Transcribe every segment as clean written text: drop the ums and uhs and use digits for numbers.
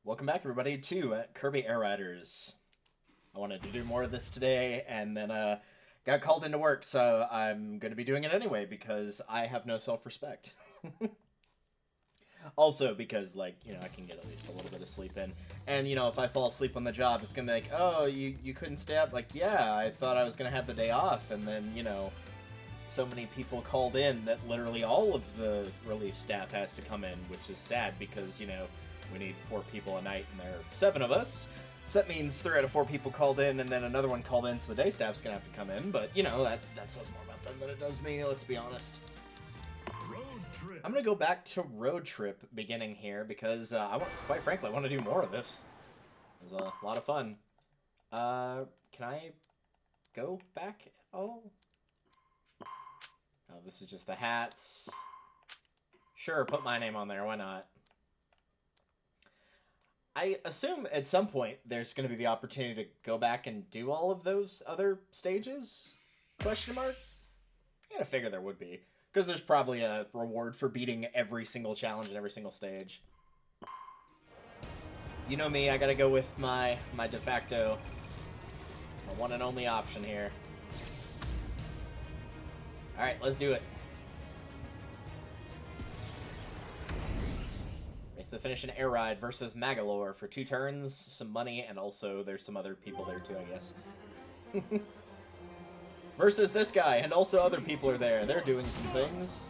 Welcome back, everybody, to Kirby Air Riders. I wanted to do more of this today, and then got called into work, so I'm going to be doing it anyway, because I have no self-respect. Also, because, like, you know, I can get at least a little bit of sleep in. And, you know, if I fall asleep on the job, it's going to be like, oh, you couldn't stay up? Like, yeah, I thought I was going to have the day off, and then, you know, so many people called in that literally all of the relief staff has to come in, which is sad, because, you know, we need 4 people a night, and there are 7 of us. So that means 3 out of 4 people called in, and then another one called in, so the day staff's gonna have to come in. But, you know, that says more about them than it does me, let's be honest. I'm gonna go back to Road Trip beginning here, because, quite frankly, I want to do more of this. It was a lot of fun. Can I go back at all? Oh, this is just the hats. Sure, put my name on there, why not? I assume at some point there's going to be the opportunity to go back and do all of those other stages? Question mark? I gotta figure there would be. Because there's probably a reward for beating every single challenge in every single stage. You know me, I gotta go with my de facto, my one and only option here. Alright, let's do it. Race to finish an air ride versus Magalore for 2 turns, some money, and also there's some other people there too, I guess. Versus this guy, and also other people are there. They're doing some things.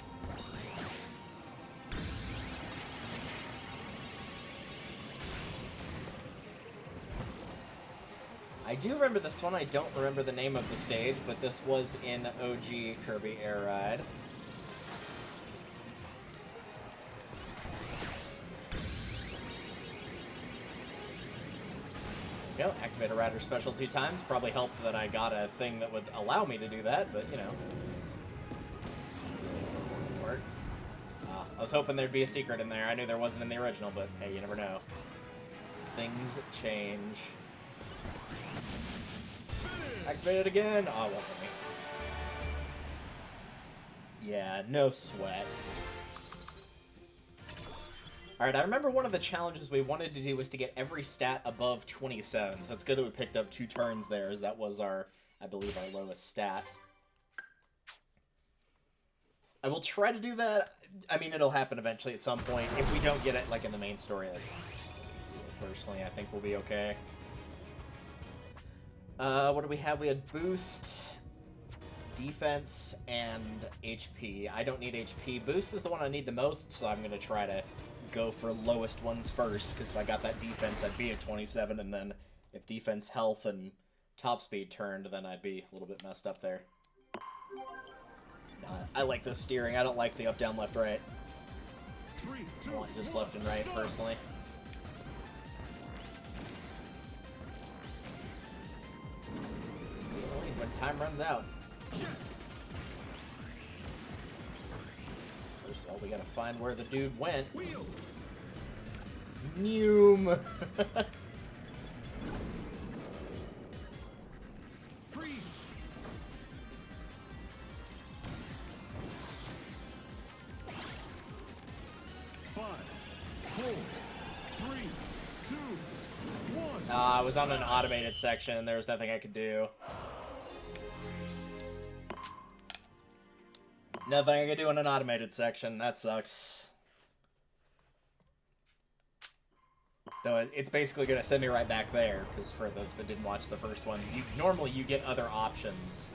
I do remember this one. I don't remember the name of the stage, but this was in OG Kirby Air Ride. You know, activate a rider special 2 times. Probably helped that I got a thing that would allow me to do that, but, you know. Work. I was hoping there'd be a secret in there. I knew there wasn't in the original, but hey, you never know. Things change. Activate it again. Oh, it won't let me. Yeah, no sweat. Alright, I remember one of the challenges we wanted to do was to get every stat above 27, so it's good that we picked up 2 turns there, as that was our, I believe, our lowest stat. I will try to do that. I mean, it'll happen eventually at some point. If we don't get it, like, in the main story, like, personally, I think we'll be okay. What do we have? We had boost, defense, and HP. I don't need HP. Boost is the one I need the most, so I'm going to try to go for lowest ones first, because if I got that defense, I'd be at 27, and then if defense, health, and top speed turned, then I'd be a little bit messed up there. I like this steering. I don't like the up, down, left, right. I want just left and right, personally. When time runs out. First of all, we gotta find where the dude went. Noom. Freeze. 5, 4, 3, 2, 1. I was on an automated section. There was nothing I could do. Nothing I could do in an automated section. That sucks. Though it's basically going to send me right back there, because for those that didn't watch the first one, normally you get other options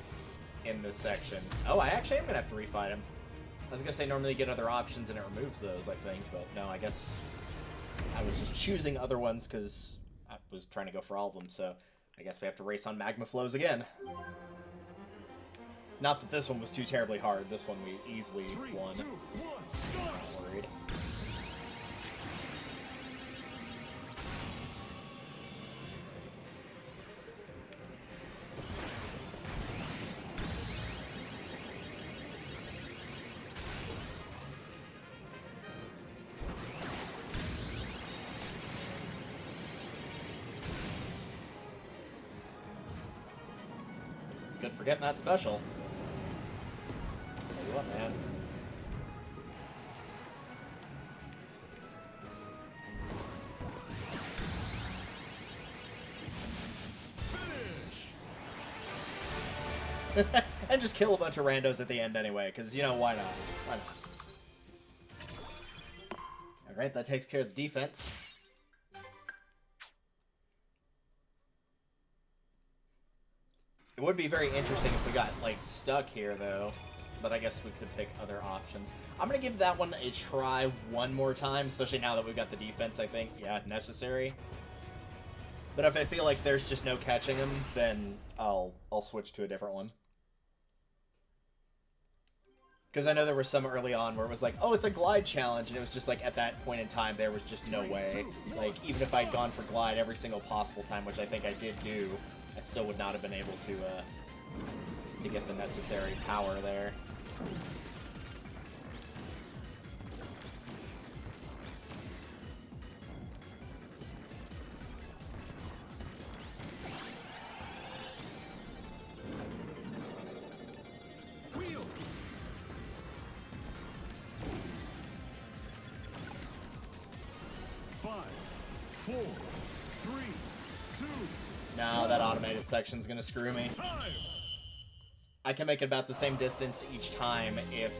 in this section. Oh, I actually am going to have to refight him. I was going to say normally you get other options and it removes those, I think, but no, I guess I was just choosing other ones because I was trying to go for all of them, so I guess we have to race on magma flows again. Not that this one was too terribly hard. This one we easily won. 3, 2, 1, start. Not worried. This is good for getting that special. Tell you what, man. And just kill a bunch of randos at the end anyway, because, you know, why not? Why not? Alright, that takes care of the defense. It would be very interesting if we got, like, stuck here, though. But I guess we could pick other options. I'm going to give that one a try one more time, especially now that we've got the defense, I think. Yeah, necessary. But if I feel like there's just no catching him, then I'll switch to a different one. Because I know there was some early on where it was like, oh, it's a glide challenge, and it was just like, at that point in time, there was just no way. Like, even if I'd gone for glide every single possible time, which I think I did do, I still would not have been able to get the necessary power there. No, that automated section's gonna screw me. I can make it about the same distance each time if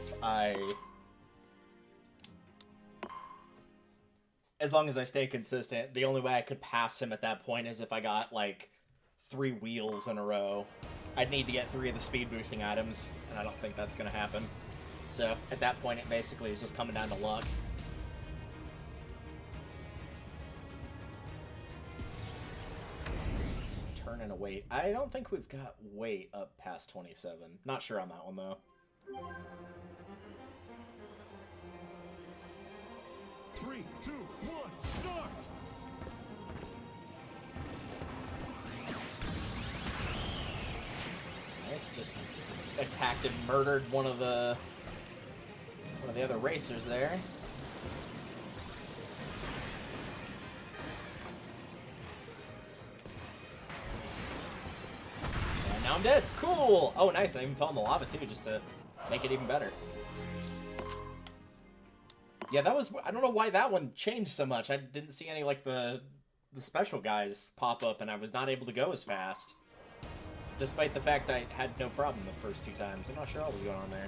as long as I stay consistent. The only way I could pass him at that point is if I got, like, 3 wheels in a row. I'd need to get 3 of the speed boosting items, and I don't think that's gonna happen. So, at that point, it basically is just coming down to luck. Turn and a weight. I don't think we've got weight up past 27. Not sure on that one, though. 3, 2, 1, start! Nice, just attacked and murdered one of the other racers there. And now I'm dead. Cool. Oh, nice. I even fell in the lava too, just to make it even better. Yeah, that was... I don't know why that one changed so much. I didn't see any, like, the special guys pop up, and I was not able to go as fast. Despite the fact I had no problem the first 2 times. I'm not sure what was going on there.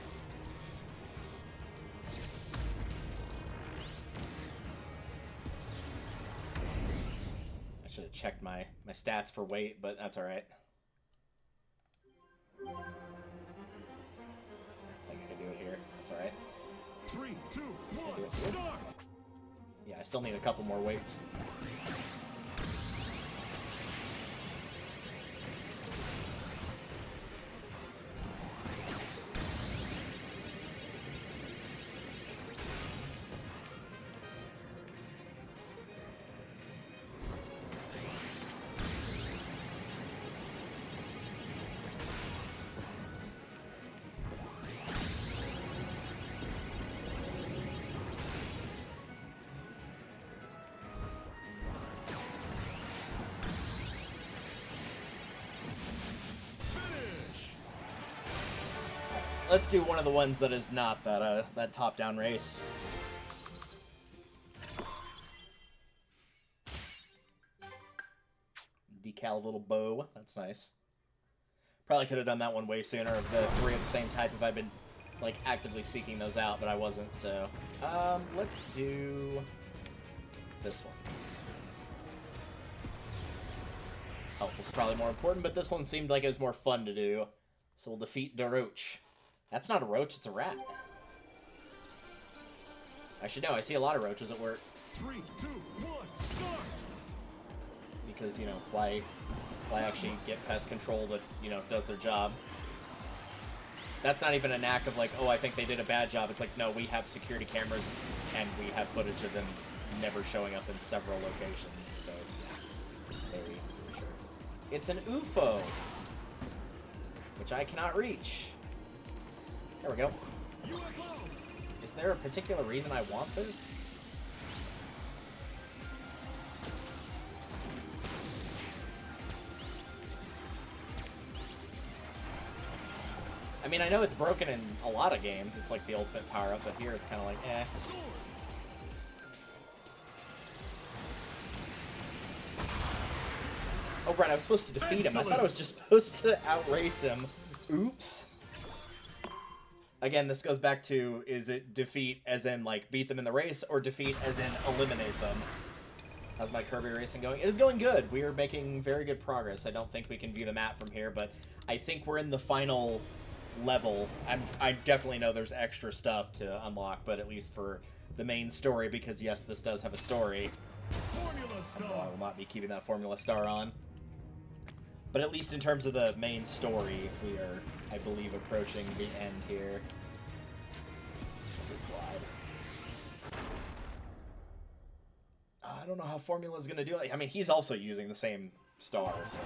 I should have checked my stats for weight, but that's alright. I think I can do it here. That's alright. 3, 2, 1, start! Yeah, I still need a couple more weights. Let's do one of the ones that is not that top-down race. Decal little bow. That's nice. Probably could have done that one way sooner of the 3 at the same type if I'd been, like, actively seeking those out, but I wasn't, so... let's do... this one. Health was probably more important, but this one seemed like it was more fun to do. So we'll defeat the roach. That's not a roach, it's a rat. I should know, I see a lot of roaches at work. 3, 2, 1, start! Because, you know, why actually get pest control that, you know, does their job? That's not even a knack of like, oh, I think they did a bad job. It's like, no, we have security cameras, and we have footage of them never showing up in several locations, so, very sure. It's an UFO, which I cannot reach. There we go. Is there a particular reason I want this? I mean, I know it's broken in a lot of games. It's like the ultimate power-up, but here it's kind of like, eh. Oh, right, I was supposed to defeat him. I thought I was just supposed to outrace him Oops. Again, this goes back to, is it defeat as in, like, beat them in the race, or defeat as in eliminate them? How's my Kirby racing going? It is going good. We are making very good progress. I don't think we can view the map from here, but I think we're in the final level. I definitely know there's extra stuff to unlock, but at least for the main story, because yes, this does have a story. Formula Star. I will not be keeping that Formula Star on. But at least in terms of the main story, we are, I believe, approaching the end here. I don't know how Formula's gonna do it. I mean, he's also using the same star, so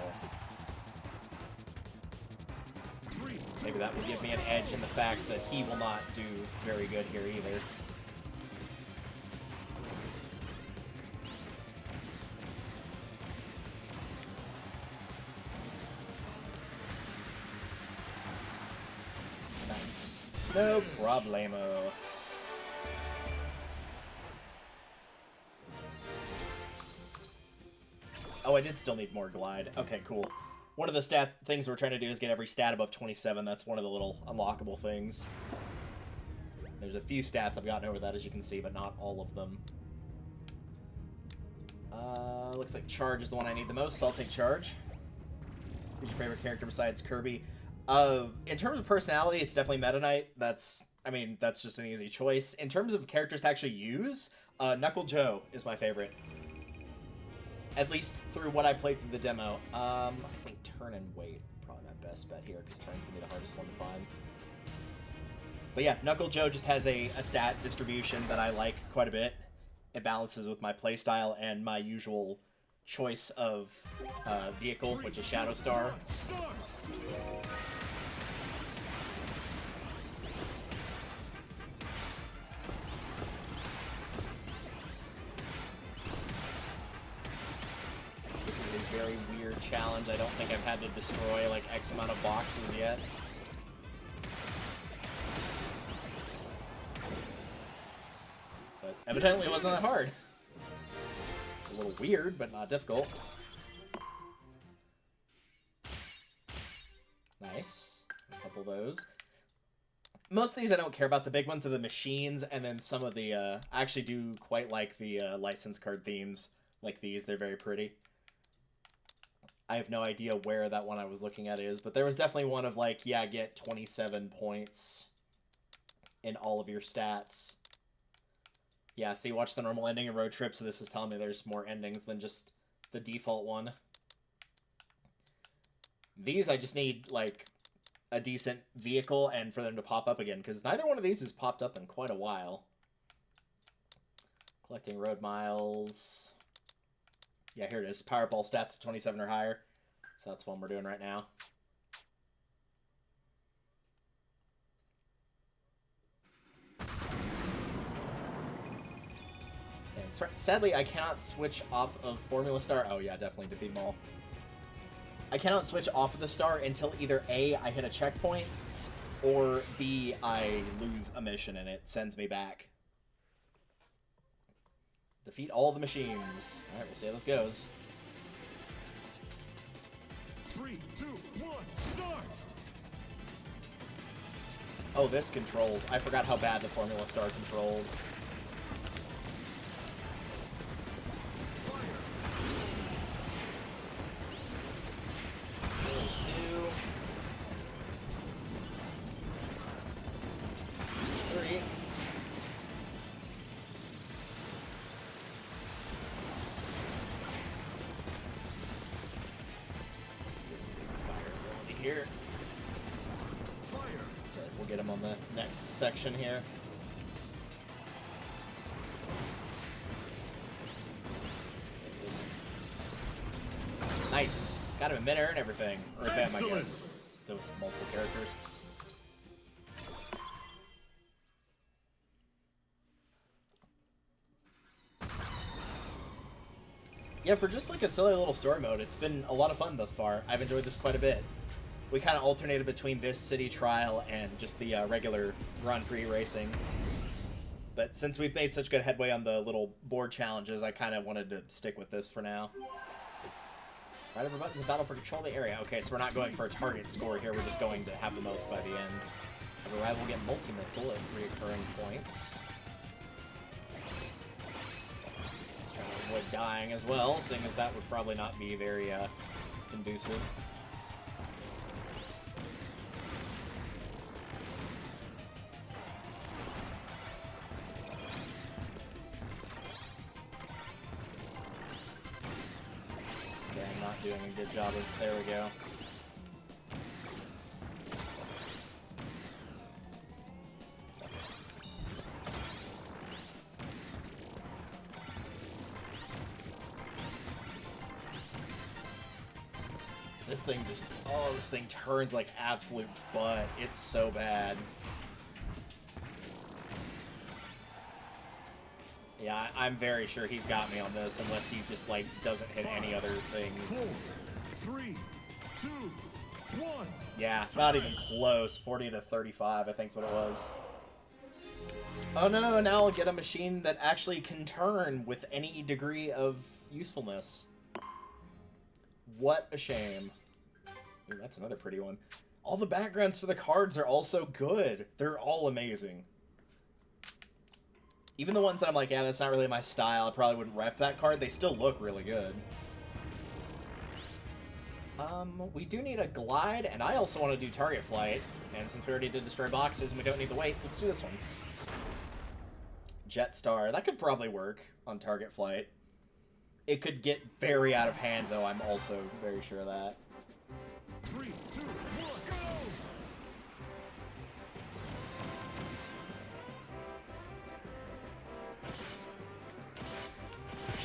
maybe that will give me an edge in the fact that he will not do very good here either. Nice. No problemo. Oh, I did still need more glide. Okay, cool. One of the things we're trying to do is get every stat above 27. That's one of the little unlockable things. There's a few stats I've gotten over that, as you can see, but not all of them. Looks like Charge is the one I need the most, so I'll take Charge. Who's your favorite character besides Kirby? In terms of personality, it's definitely Meta Knight. That's just an easy choice. In terms of characters to actually use, Knuckle Joe is my favorite. At least through what I played through the demo. I think Turn and Wait probably my best bet here, because Turn's gonna be the hardest one to find. But yeah, Knuckle Joe just has a stat distribution that I like quite a bit. It balances with my playstyle and my usual choice of vehicle, which is Shadow Star. Very weird challenge. I don't think I've had to destroy like X amount of boxes yet. But evidently it wasn't that hard. A little weird, but not difficult. Nice. A couple of those. Most of these I don't care about. The big ones are the machines, and then some of the, I actually do quite like the license card themes like these. They're very pretty. I have no idea where that one I was looking at is, but there was definitely one of like, yeah, get 27 points in all of your stats. Yeah, so you watch the normal ending and road trip, so this is telling me there's more endings than just the default one. These I just need like a decent vehicle and for them to pop up again, because neither one of these has popped up in quite a while. Collecting road miles. Yeah, here it is. Powerball stats 27 or higher. So that's one we're doing right now. And sadly, I cannot switch off of Formula Star. Oh yeah, definitely defeat them all. I cannot switch off of the star until either A, I hit a checkpoint, or B, I lose a mission and it sends me back. Defeat all the machines. Alright, we'll see how this goes. 3, 2, 1, start! Oh, this controls. I forgot how bad the Formula Star controlled. Those two. There's three. Here. Fire! So we'll get him on the next section here. Nice. Got him in midair and everything. Or them, I guess. Still with multiple characters. Yeah, for just like a silly little story mode, it's been a lot of fun thus far. I've enjoyed this quite a bit. We kind of alternated between this city trial and just the regular Grand Prix racing. But since we've made such good headway on the little board challenges, I kind of wanted to stick with this for now. Right over buttons, a battle for control of the area. Okay, so we're not going for a target score here, we're just going to have the most by the end. The rival will get multi-missile at reoccurring points. Let's try to avoid dying as well, seeing as that would probably not be very conducive. Doing a good job of, there we go. This thing just, oh, this thing turns like absolute butt. It's so bad. Yeah, I'm very sure he's got me on this, unless he just, like, doesn't hit any other things. 4, 3, 2, 1. Yeah, not even close. 40 to 35, I think's what it was. Oh no, now I'll get a machine that actually can turn with any degree of usefulness. What a shame. Ooh, that's another pretty one. All the backgrounds for the cards are also good. They're all amazing. Even the ones that I'm like, yeah, that's not really my style, I probably wouldn't rep that card, they still look really good. We do need a glide, and I also want to do target flight. And since we already did destroy boxes and we don't need to wait, let's do this one. Jetstar, that could probably work on target flight. It could get very out of hand, though, I'm also very sure of that. 3, 2, 1, go!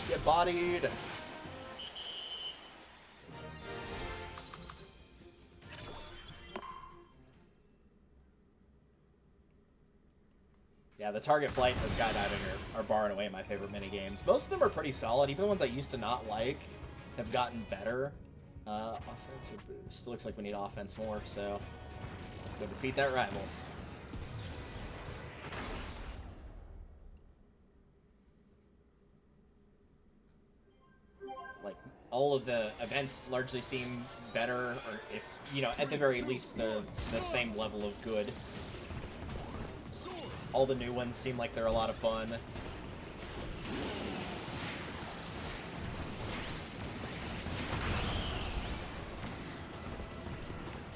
Get bodied! Yeah, the target flight and the skydiving are barring away my favorite minigames. Most of them are pretty solid. Even the ones I used to not like have gotten better. Offense or boost? Looks like we need offense more, so let's go defeat that rival. Like, all of the events largely seem better, or if, you know, at the very least, the same level of good. All the new ones seem like they're a lot of fun.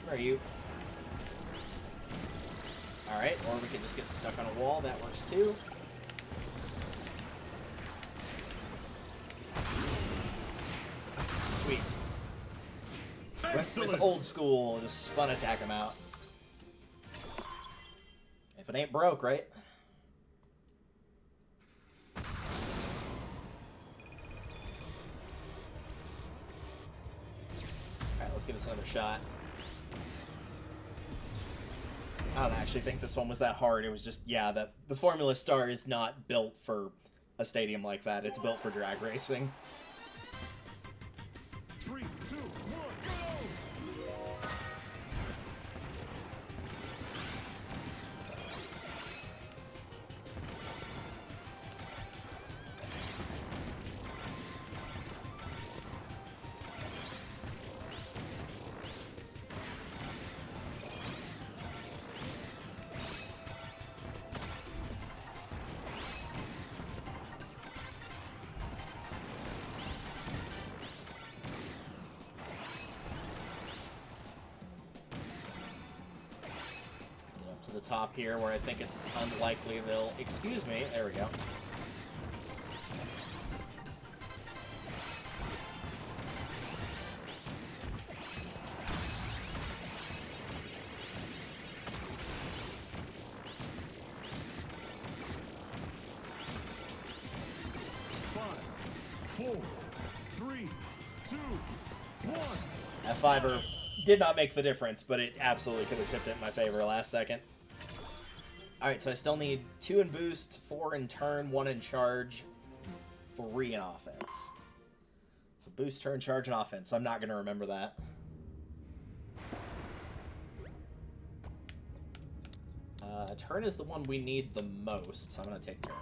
Where are you? Alright, or we could just get stuck on a wall, that works too. Sweet. With old school, just spun attack him out. If it ain't broke, right? Alright, let's give this another shot. I don't actually think this one was that hard. It was just, yeah, that the Formula Star is not built for a stadium like that. It's built for drag racing. 3, 2, 1, go! To the top here, where I think it's unlikely they'll... Excuse me. There we go. Five, 4, 3, 2, 1. That fiver did not make the difference, but it absolutely could have tipped it in my favor last second. Alright, so I still need 2 in boost, 4 in turn, 1 in charge, 3 in offense. So boost, turn, charge, and offense. I'm not going to remember that. Turn is the one we need the most, so I'm going to take turn.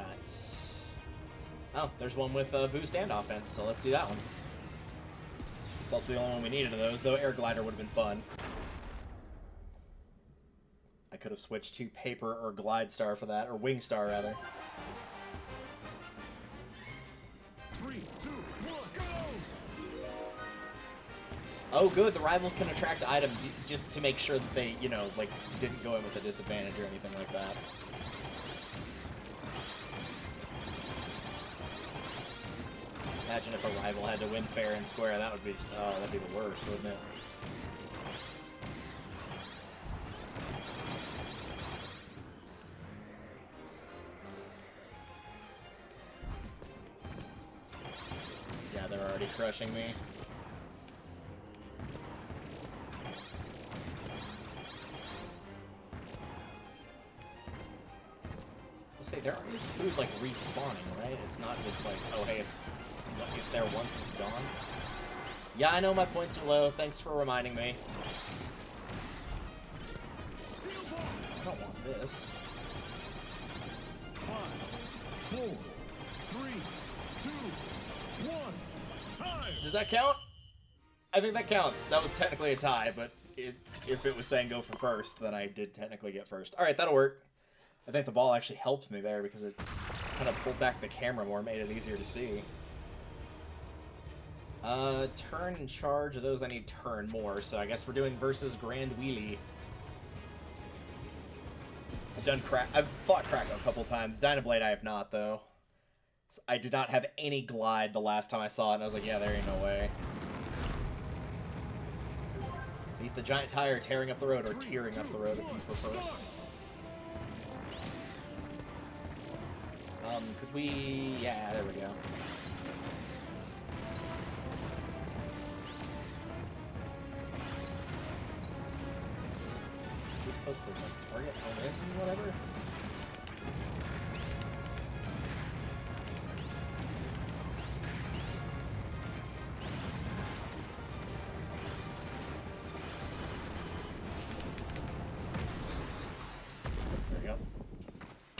got? Oh, there's one with boost and offense, so let's do that one. It's also the only one we needed of those, though air glider would have been fun. I could have switched to paper or glide star for that, or wing star rather. 3, 2, 1, go! Oh, good. The rivals can attract items just to make sure that they, you know, like, didn't go in with a disadvantage or anything like that. Imagine if a rival had to win fair and square. That would be just, oh, that'd be the worst, wouldn't it? Yeah, they're already crushing me. Say there is food like respawning, right? It's not just like, oh hey, it's there once and it's gone. Yeah, I know my points are low. Thanks for reminding me. I don't want this. 5, 4, 3, 2, 1. Time. Does that count? I think that counts. That was technically a tie, but if it was saying go for first, then I did technically get first. All right, that'll work. I think the ball actually helped me there because it kind of pulled back the camera more, made it easier to see. Turn and charge. Of those I need turn more, so I guess we're doing versus Grand Wheelie. I've fought Krakow a couple times. Dynablade I have not, though. So I did not have any glide the last time I saw it, and I was like, yeah, there ain't no way. Beat the giant tire tearing up the road, or tearing up the road if you prefer. Could we... yeah, there we go. Is this supposed to, like, target home in, whatever?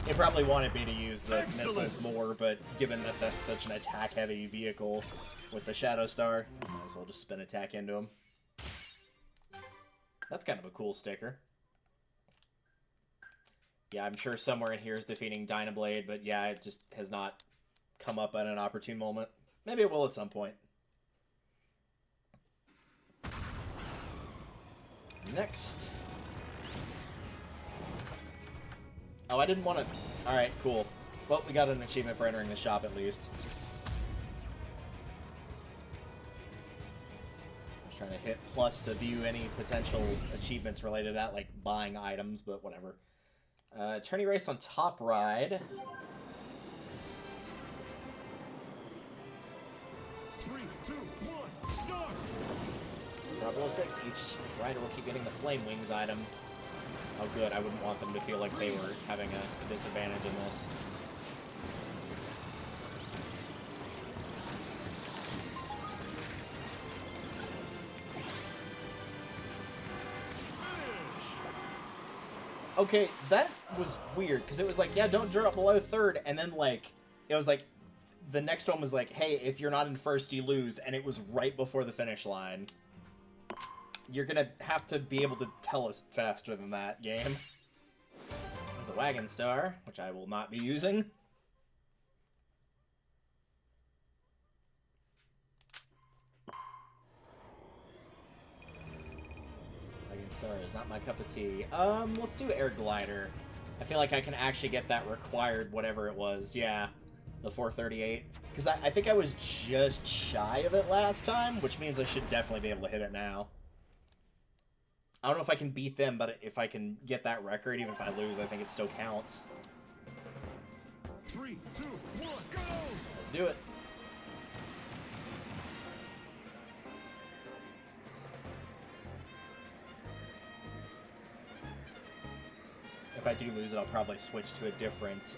They probably wanted me to use the missiles more, but given that that's such an attack-heavy vehicle with the Shadow Star, I might as well just spin attack into him. That's kind of a cool sticker. Yeah, I'm sure somewhere in here is defeating Dynablade, but yeah, it just has not come up at an opportune moment. Maybe it will at some point. Next. Oh, I didn't want to... Alright, cool. Well, we got an achievement for entering the shop, at least. I was trying to hit plus to view any potential achievements related to that, like buying items, but whatever. Tourney race on top ride. 3, 2, 1, start! Drop below 6. Each rider will keep getting the Flame Wings item. Oh good, I wouldn't want them to feel like they were having a disadvantage in this. Okay, that was weird, because it was like, yeah, don't drop below 3rd, and then, like, it was like, the next one was like, hey, if you're not in 1st, you lose, and it was right before the finish line. You're gonna have to be able to tell us faster than that, game. There's a Wagon Star, which I will not be using. Wagon Star is not my cup of tea. Let's do Air Glider. I feel like I can actually get that required whatever it was. Yeah, the 438. Because I think I was just shy of it last time, which means I should definitely be able to hit it now. I don't know if I can beat them, but if I can get that record, even if I lose, I think it still counts. 3, 2, 1, go! Let's do it. If I do lose it, I'll probably switch to a different,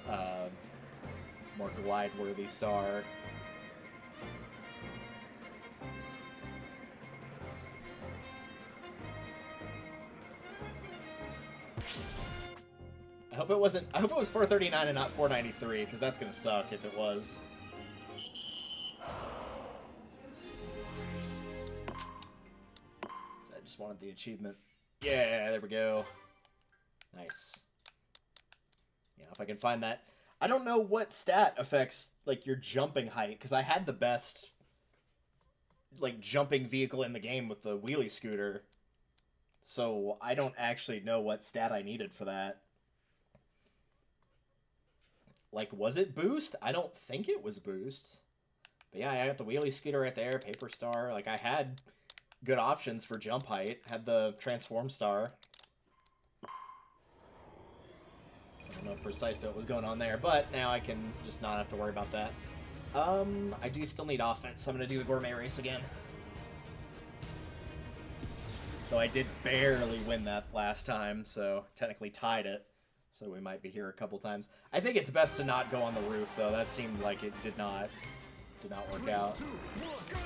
more glide-worthy star. hope it wasn't. I hope it was 439 and not 493, because that's gonna suck if it was. So I just wanted the achievement. Yeah, there we go. Nice. Yeah, if I can find that. I don't know what stat affects like your jumping height, because I had the best like jumping vehicle in the game with the wheelie scooter. So I don't actually know what stat I needed for that. Like, was it boost? I don't think it was boost. But yeah, I got the wheelie scooter right there, paper star. Like, I had good options for jump height. Had the transform star. So I don't know precisely what was going on there, but now I can just not have to worry about that. I do still need offense, so I'm going to do the gourmet race again. Though I did barely win that last time, so technically tied it. So we might be here a couple times. I think it's best to not go on the roof, though. That seemed like it did not work out. 3, 2, 1, go!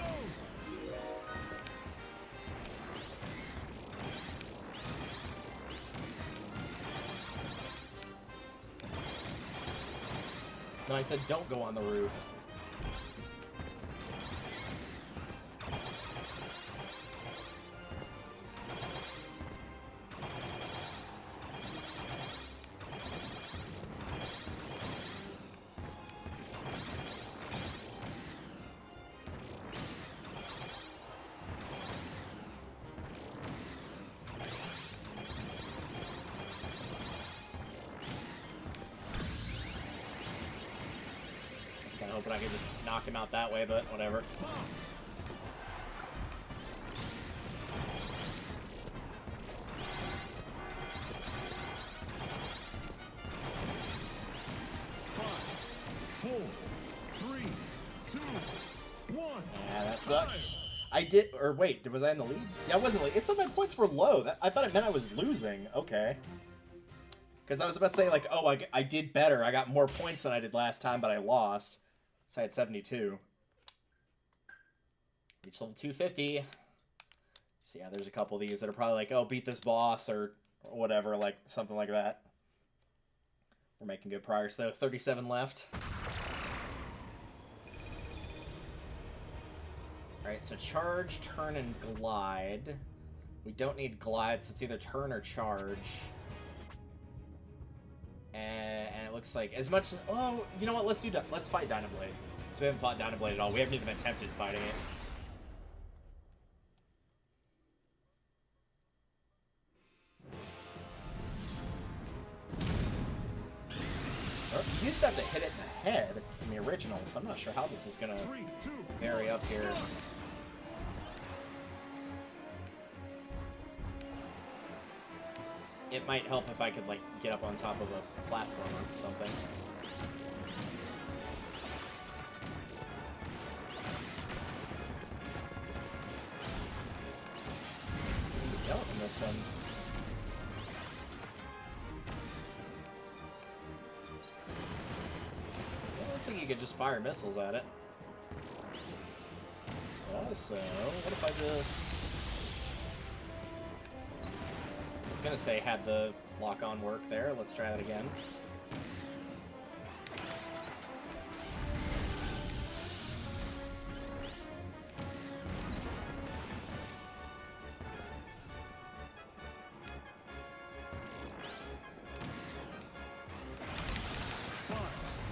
No, I said don't go on the roof. Hoping I could just knock him out that way, but whatever. Four, 3, 2, 1. Yeah, that sucks. I did, or wait, was I in the lead? Yeah, I wasn't lead. It's that my points were low. I thought it meant I was losing. Okay. Because I was about to say, like, oh, I did better. I got more points than I did last time, but I lost. So I had 72. Reach level 250. So yeah, there's a couple of these that are probably like, oh, beat this boss or whatever, like something like that. We're making good progress though. 37 left. Alright, so charge, turn, and glide. We don't need glide, so it's either turn or charge. And it looks like as much as oh, you know what? Let's fight Dynablade. So we haven't fought Dynablade at all. We haven't even attempted fighting it. You used to have to hit it in the head in the original, so I'm not sure how this is gonna vary up here. It might help if I could, like, get up on top of a platform or something. Yell in this one. Well, looks like you could just fire missiles at it. Also, what if I just... I was gonna say had the lock-on work there. Let's try that again.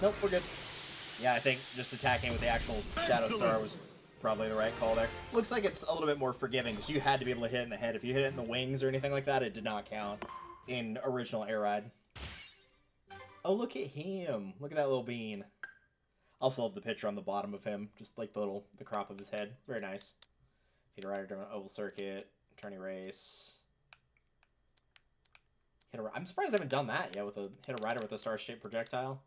Nope, we're good. Yeah, I think just attacking with the actual Shadow Star was probably the right call there. Looks like it's a little bit more forgiving, because you had to be able to hit it in the head. If you hit it in the wings or anything like that, it did not count in original Air Ride. Oh, look at him. Look at that little bean. Also love the picture on the bottom of him. Just like the crop of his head. Very nice. Hit a rider during an oval circuit. Tourney race. I'm surprised I haven't done that yet with hit a rider with a star-shaped projectile.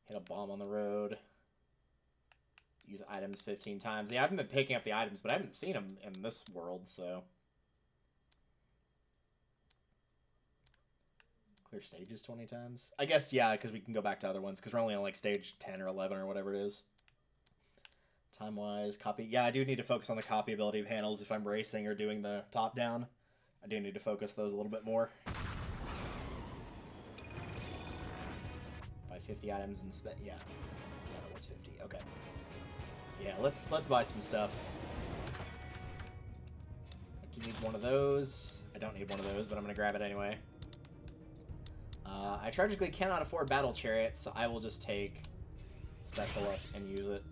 Hit a bomb on the road. Use items 15 times. Yeah, I haven't been picking up the items, but I haven't seen them in this world, so. Clear stages 20 times? I guess, yeah, because we can go back to other ones, because we're only on, like, stage 10 or 11 or whatever it is. Time-wise, copy. Yeah, I do need to focus on the copy ability of handles if I'm racing or doing the top-down. I do need to focus those a little bit more. Buy 50 items and spend. Yeah, that was 50. Okay. Yeah, let's buy some stuff. I do need one of those. I don't need one of those, but I'm gonna grab it anyway. I tragically cannot afford battle chariots, so I will just take special up and use it.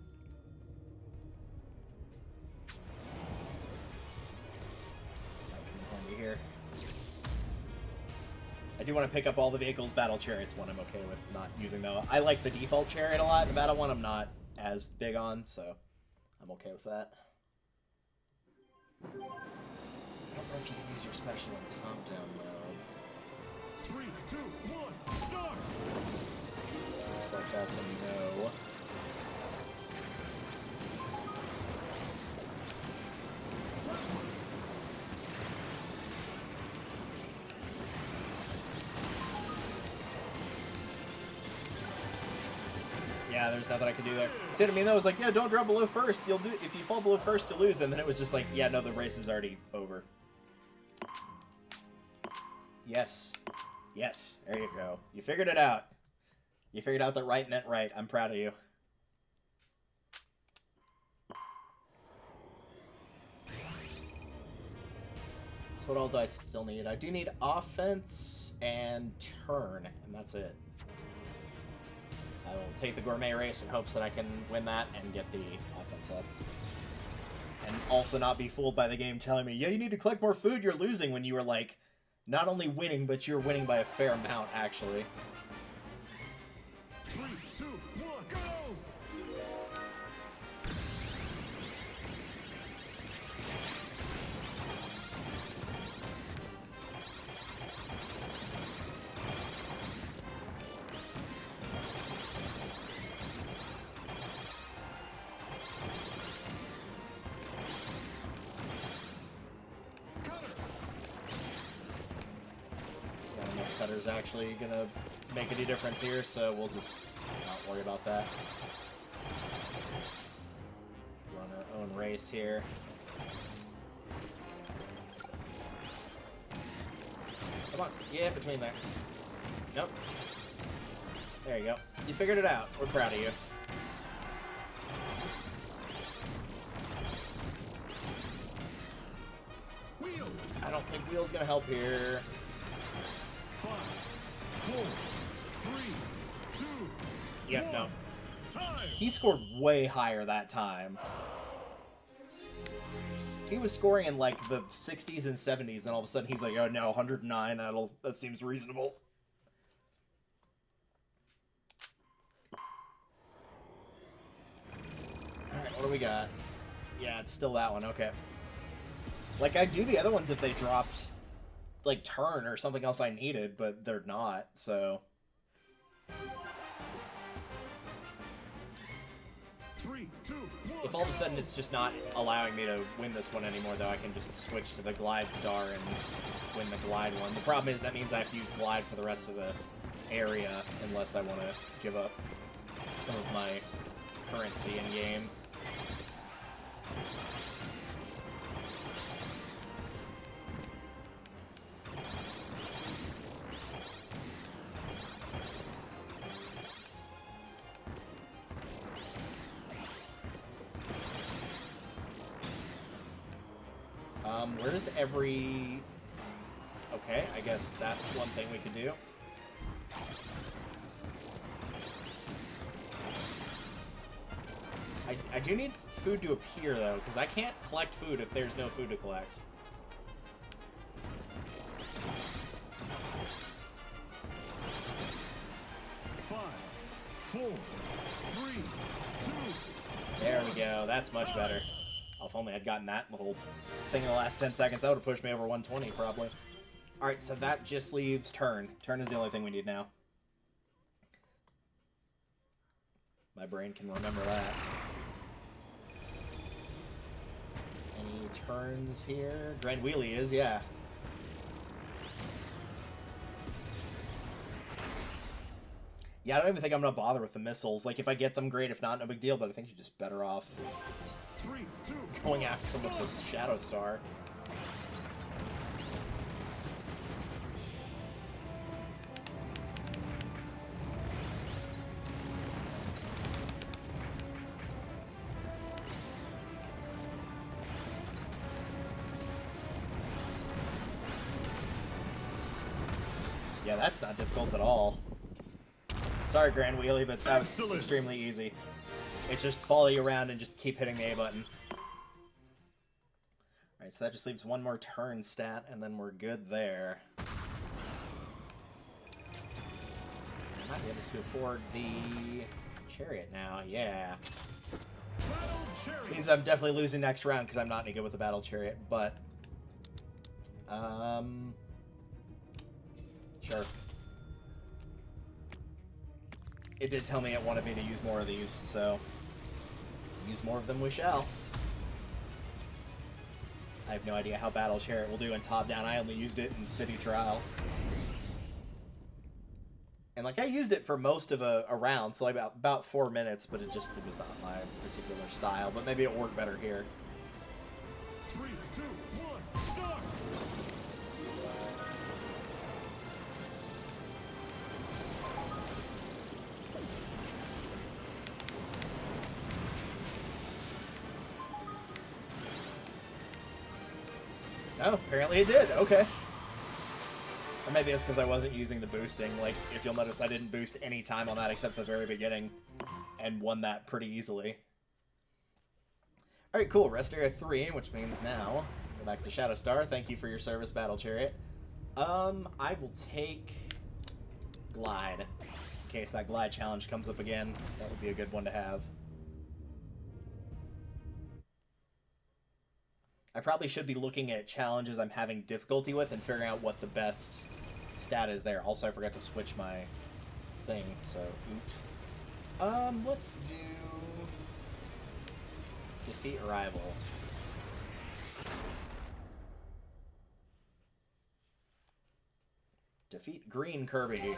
Here. I do want to pick up all the vehicles. Battle chariots one I'm okay with not using though. I like the default chariot a lot. The battle one I'm not as big on, so I'm okay with that. I don't know if you can use your special in top-down mode. 3, 2, 1, start! Looks like that's a no. Yeah, there's nothing I can do there. See what I mean? That was like, yeah, don't drop below first. You'll do if you fall below first, you'll lose. And then it was just like, yeah, no, the race is already over. Yes, yes, there you go. You figured it out. You figured out that right meant right. I'm proud of you. So what all do I still need? I do need offense and turn, and that's it. I will take the gourmet race in hopes that I can win that and get the offense up. And also not be fooled by the game telling me, yeah, you need to collect more food, you're losing, when you were like, not only winning, but you're winning by a fair amount, actually. 3, 2, 1, go! Cutter's actually gonna make any difference here, so we'll just not worry about that. Run our own race here. Come on, yeah, between there. Nope. There you go. You figured it out. We're proud of you. Wheel! I don't think wheel's gonna help here. 5, 4, 3, 2, Yep, 1. no. Time! He scored way higher that time. He was scoring in like the 60s and 70s, and all of a sudden he's like, oh no, 109, that seems reasonable. Alright, what do we got? Yeah, it's still that one, okay. Like, I'd do the other ones if they dropped, like, turn or something else I needed, but they're not, so... 3, 2, 1. If all of a sudden it's just not allowing me to win this one anymore, though, I can just switch to the Glide Star and win the Glide one. The problem is that means I have to use Glide for the rest of the area, unless I want to give up some of my currency in-game. Where does every... Okay, I guess that's one thing we could do. I do need food to appear, though, because I can't collect food if there's no food to collect. Four, 3, 2. There we go. That's much better. Oh, if only I'd gotten that little thing in the last 10 seconds, that would have pushed me over 120, probably. Alright, so that just leaves turn. Turn is the only thing we need now. My brain can remember that. Any turns here? Grand Wheelie is, yeah. Yeah, I don't even think I'm going to bother with the missiles. Like, if I get them, great. If not, no big deal. But I think you're just better off 3, 2, going after them with the Shadow Star. Yeah, that's not difficult at all. Sorry, Grand Wheelie, but that was extremely easy. It's just follow you around and just keep hitting the A button. Alright, so that just leaves one more turn stat, and then we're good there. I might be able to afford the chariot now, yeah. Which means I'm definitely losing next round because I'm not any good with the battle chariot, but... Sure. It did tell me it wanted me to use more of these, so... Use more of them we shall. I have no idea how battle chariot will do in top-down. I only used it in city trial. And, like, I used it for most of a round, so like about 4 minutes, but it was not my particular style. But maybe it worked better here. 3, 2, 1, start! Oh, apparently it did. Okay. Or maybe it's because I wasn't using the boosting. Like, if you'll notice, I didn't boost any time on that except the very beginning. And won that pretty easily. Alright, cool. Rest area 3, which means now... Go back to Shadowstar. Thank you for your service, Battle Chariot. I will take... Glide. In case that Glide challenge comes up again. That would be a good one to have. I probably should be looking at challenges I'm having difficulty with and figuring out what the best stat is there. Also, I forgot to switch my thing, so oops. Let's do defeat rival. Defeat green Kirby.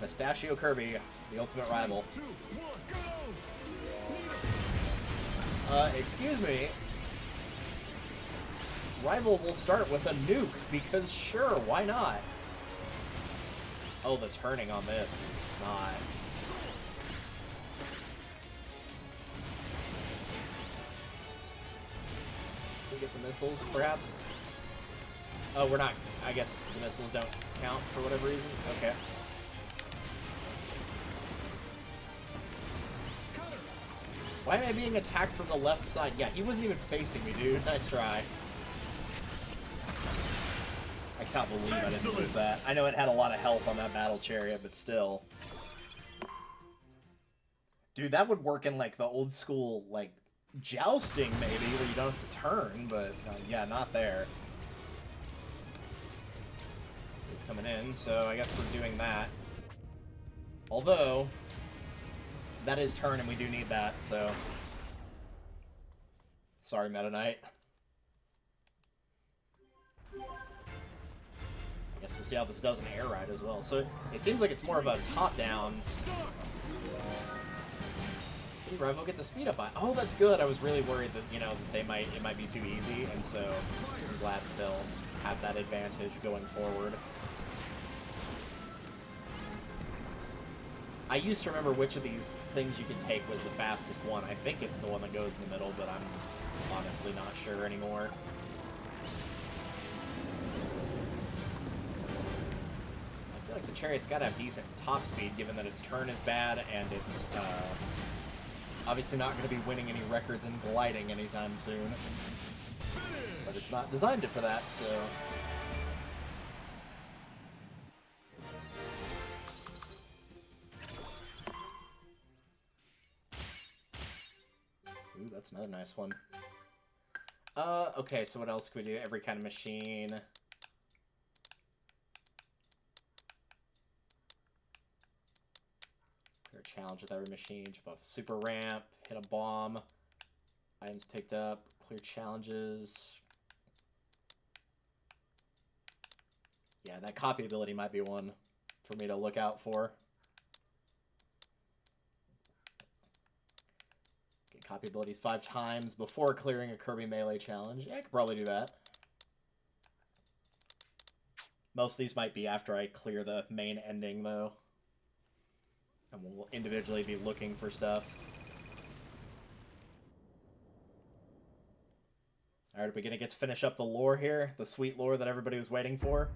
Pistachio Kirby, the ultimate rival. 2, 1, go! Excuse me. Rival will start with a nuke, because sure, why not? Oh, the turning on this is not... We get the missiles, perhaps? Oh, we're not... I guess the missiles don't count for whatever reason? Okay. Why am I being attacked from the left side? Yeah, he wasn't even facing me, dude. Nice try. I can't believe I didn't lose that. I know it had a lot of health on that battle chariot, but still. Dude, that would work in, like, the old school, like, jousting, maybe, where you don't have to turn, but, yeah, not there. He's coming in, so I guess we're doing that. Although, that is turn, and we do need that, so... Sorry, Meta Knight. I guess we'll see how this does in air ride as well. So it seems like it's more of a top-down. Did Rival get the speed up? Oh, that's good. I was really worried that, you know, it might be too easy, and so I'm glad that they'll have that advantage going forward. I used to remember which of these things you could take was the fastest one. I think it's the one that goes in the middle, but I'm honestly not sure anymore. I feel like the Chariot's got to have decent top speed, given that its turn is bad, and it's obviously not going to be winning any records in gliding anytime soon. But it's not designed for that, so... Ooh, that's another nice one. Okay, so what else can we do? Every kind of machine. Clear a challenge with every machine. Jump off a super ramp. Hit a bomb. Items picked up. Clear challenges. Yeah, that copy ability might be one for me to look out for. Copy abilities 5 times before clearing a Kirby Melee challenge. Yeah, I could probably do that. Most of these might be after I clear the main ending, though. And we'll individually be looking for stuff. Alright, are we gonna get to finish up the lore here? The sweet lore that everybody was waiting for?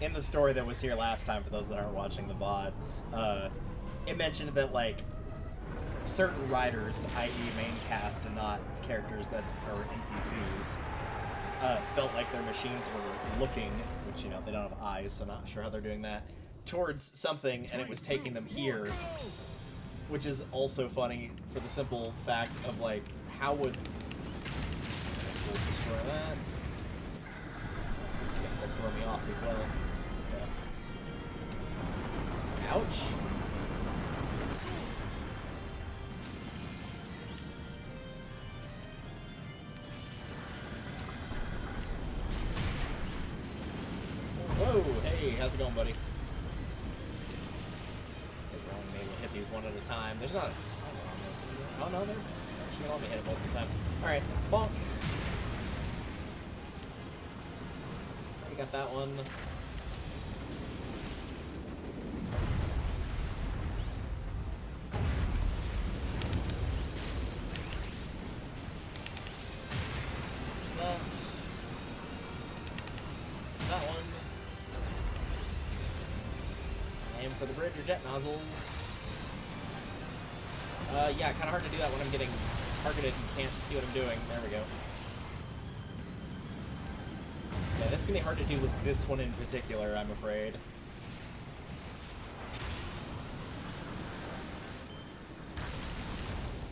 in the story that was here last time, for those that aren't watching the VODs, it mentioned that, like, certain writers, i.e. main cast and not characters that are NPCs, felt like their machines were looking, which, you know, they don't have eyes, so not sure how they're doing that, towards something, and it was taking them here, which is also funny for the simple fact of, like, how would... We'll destroy that. I guess they'll throw me off as well. Yeah. Ouch. Whoa, hey, how's it going, buddy? So we're only able to hit these one at a time. There's not a timer on this. Oh no, they're actually gonna let me hit it multiple times. Alright, bonk. Already got that one. That one. Aim for the bridge or jet nozzles. Yeah, kind of hard to do that when I'm getting targeted and can't see what I'm doing. There we go. Yeah, this is going to be hard to do with this one in particular, I'm afraid.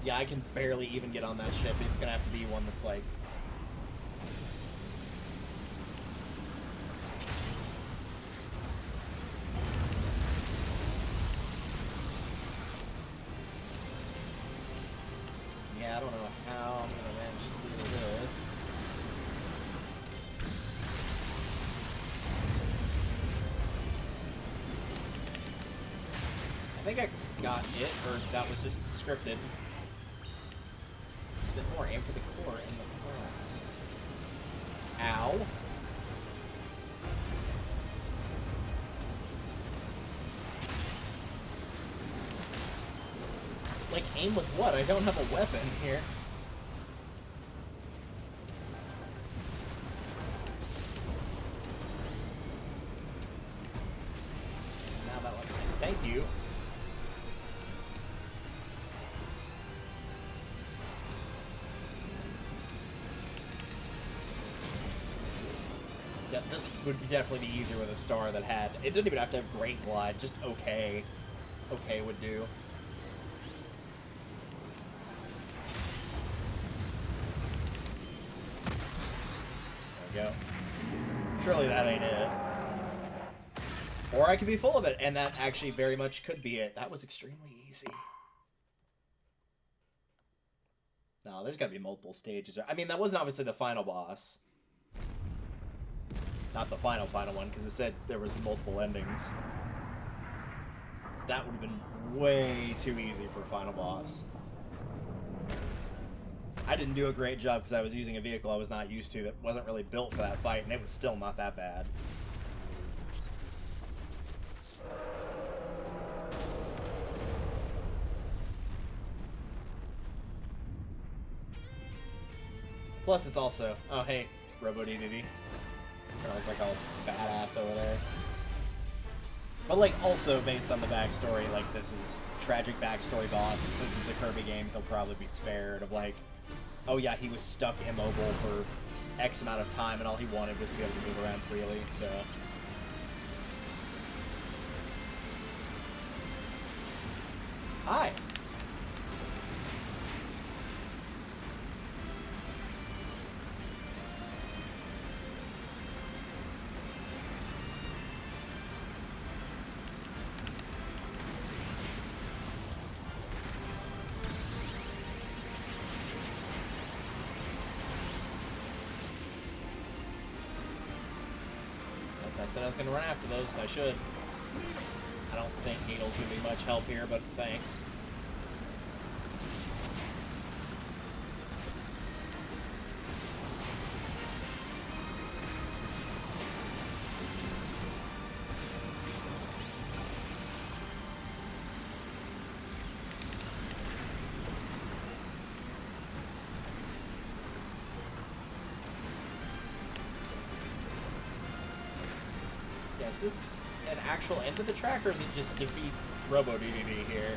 Yeah, I can barely even get on that ship. It's going to have to be one that's like... Yeah, I don't know how I'm going to manage to do this. I think I got it, or that was just scripted. A bit more. Aim for the core in the front. Ow. Like, aim with what? I don't have a weapon here. Now that one. Thank you. Yeah, this would definitely be easier with a star that had... It didn't even have to have great glide, just okay. Okay would do. Go. Surely that ain't it. Or I could be full of it, and that actually very much could be it. That was extremely easy. No, there's gotta be multiple stages. I mean, that wasn't obviously the final boss. Not the final one, because it said there was multiple endings. So that would have been way too easy for a final boss. I didn't do a great job because I was using a vehicle I was not used to that wasn't really built for that fight, and it was still not that bad. Plus, it's also... Oh, hey, Robo-DDD. Trying to look like all badass over there. But, like, also based on the backstory, like, this is tragic backstory boss. Since it's a Kirby game, he'll probably be spared of, like... Oh yeah, he was stuck immobile for X amount of time, and all he wanted was to be able to move around freely, so... Hi! I said I was going to run after those, so I should. I don't think Needle's going to be much help here, but thanks. Is this an actual end of the track, or is it just defeat Robo DDD here?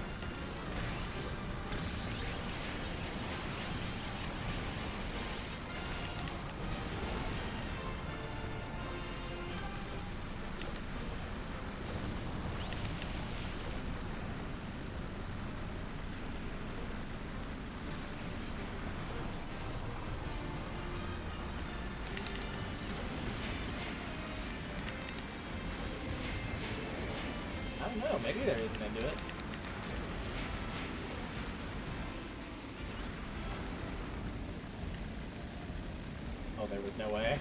I don't know, maybe there is an end to it. Oh, there was no way.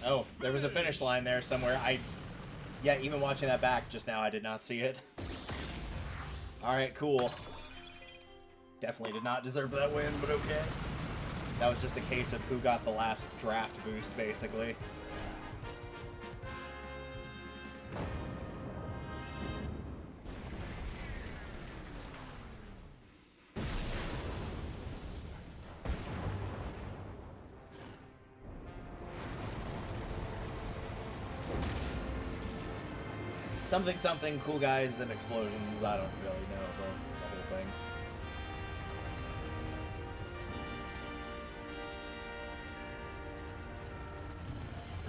Oh, there was a finish line there somewhere. Yeah, even watching that back just now, I did not see it. Alright, cool. Definitely did not deserve that win, but okay. That was just a case of who got the last draft boost, basically. Something, something, cool guys and explosions. I don't really know the whole thing.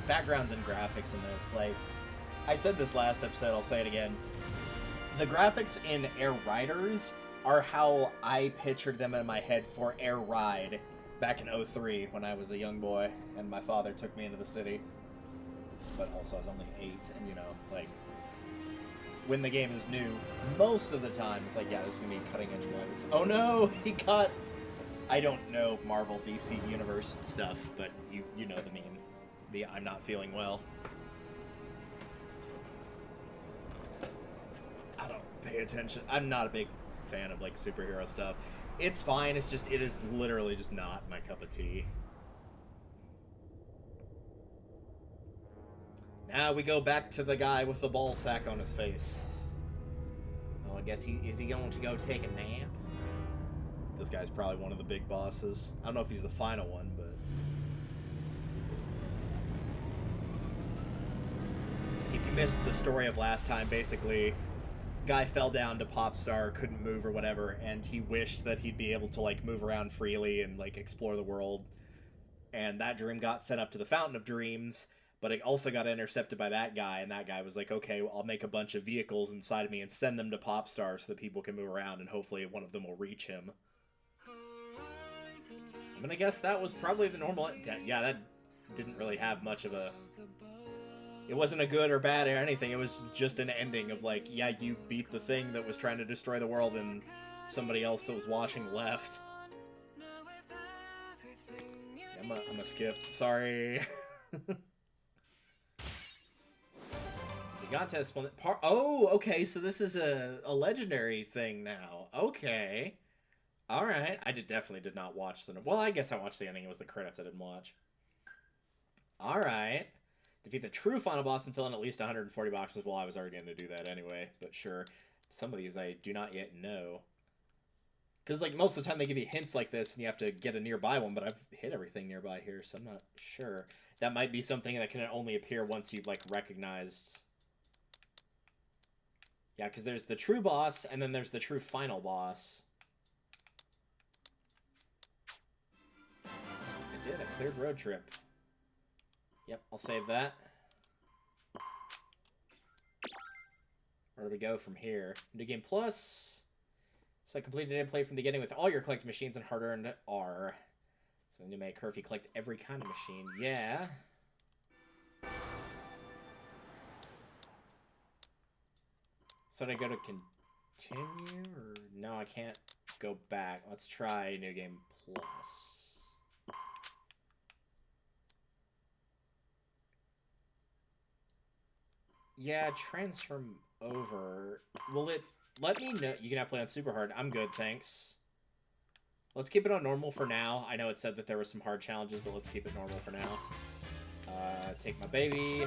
Backgrounds and graphics in this, like, I said this last episode, I'll say it again. The graphics in Air Riders are how I pictured them in my head for Air Ride back in 03 when I was a young boy and my father took me into the city. But also I was only 8, and you know, like, when the game is new, most of the time it's like, yeah, this is gonna be cutting edge graphics. Oh no, he got. I don't know Marvel DC Universe stuff, but you know the meme. The I'm not feeling well. I don't pay attention. I'm not a big fan of like superhero stuff. It's fine. It's just it is literally just not my cup of tea. Now we go back to the guy with the ball sack on his face. Oh, I guess is he going to go take a nap? This guy's probably one of the big bosses. I don't know if he's the final one, but... If you missed the story of last time, basically, guy fell down to Popstar, couldn't move or whatever, and he wished that he'd be able to, like, move around freely and, like, explore the world. And that dream got sent up to the Fountain of Dreams, but it also got intercepted by that guy, and that guy was like, okay, well, I'll make a bunch of vehicles inside of me and send them to Popstar so that people can move around, and hopefully one of them will reach him. I'm gonna guess that was probably the normal... Yeah, that didn't really have much of a... It wasn't a good or bad or anything, it was just an ending of like, yeah, you beat the thing that was trying to destroy the world, and somebody else that was watching left. Yeah, I'm gonna skip. Sorry. Gigantesque part. Oh, okay. So this is a legendary thing now. Okay, all right. I definitely did not watch the. Well, I guess I watched the ending. It was the credits I didn't watch. All right. Defeat the true final boss and fill in at least 140 boxes. Well, I was already going to do that anyway, but sure. Some of these I do not yet know. Because like most of the time they give you hints like this, and you have to get a nearby one. But I've hit everything nearby here, so I'm not sure. That might be something that can only appear once you've like recognized. Yeah, because there's the true boss, and then there's the true final boss. I did. I cleared road trip. Yep, I'll save that. Where do we go from here? New Game Plus. So I completed and played from the beginning with all your collected machines and hard-earned R. So you may Kirby collect every kind of machine. Yeah. So did I go to continue, or no, I can't go back. Let's try New Game Plus. Yeah, transform over. Will it let me know? You can now play on super hard. I'm good, thanks. Let's keep it on normal for now. I know it said that there were some hard challenges, but let's keep it normal for now. Take my baby.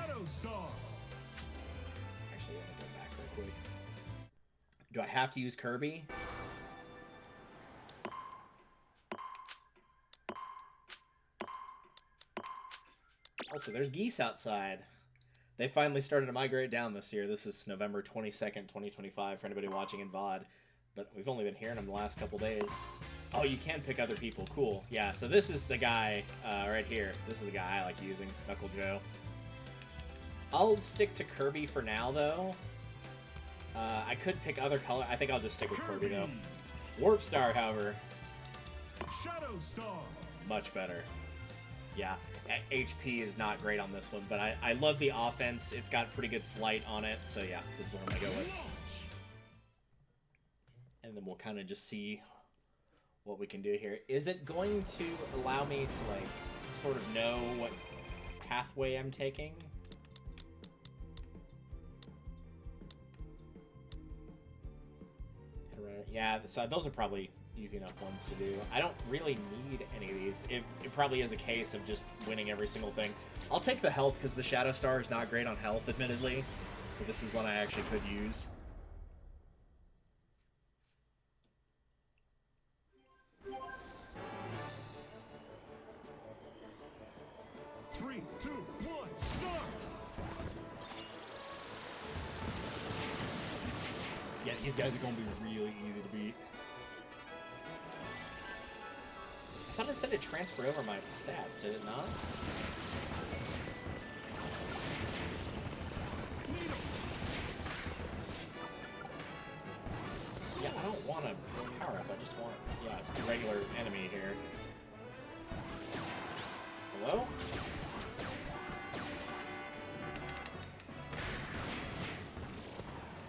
Do I have to use Kirby? Also, there's geese outside. They finally started to migrate down this year. This is November 22nd, 2025 for anybody watching in VOD. But we've only been hearing them the last couple days. Oh, you can pick other people. Cool. Yeah, so this is the guy right here. This is the guy I like using, Knuckle Joe. I'll stick to Kirby for now, though. I could pick other color. I think I'll just stick with Kirby, though. Warp Star, however. Shadow Star. Much better. Yeah, HP is not great on this one, but I love the offense. It's got pretty good flight on it, so yeah, this is what I'm going to go with. And then we'll kind of just see what we can do here. Is it going to allow me to, like, sort of know what pathway I'm taking? Yeah, so those are probably easy enough ones to do. I don't really need any of these. It probably is a case of just winning every single thing. I'll take the health because the Shadow Star is not great on health, admittedly. So this is one I actually could use. Three, two, one, start! Yeah, these guys are going to be really easy to beat. I thought it said to transfer over my stats, did it not? Yeah, I don't want a power up, I just want, yeah, it's a regular enemy here. Hello?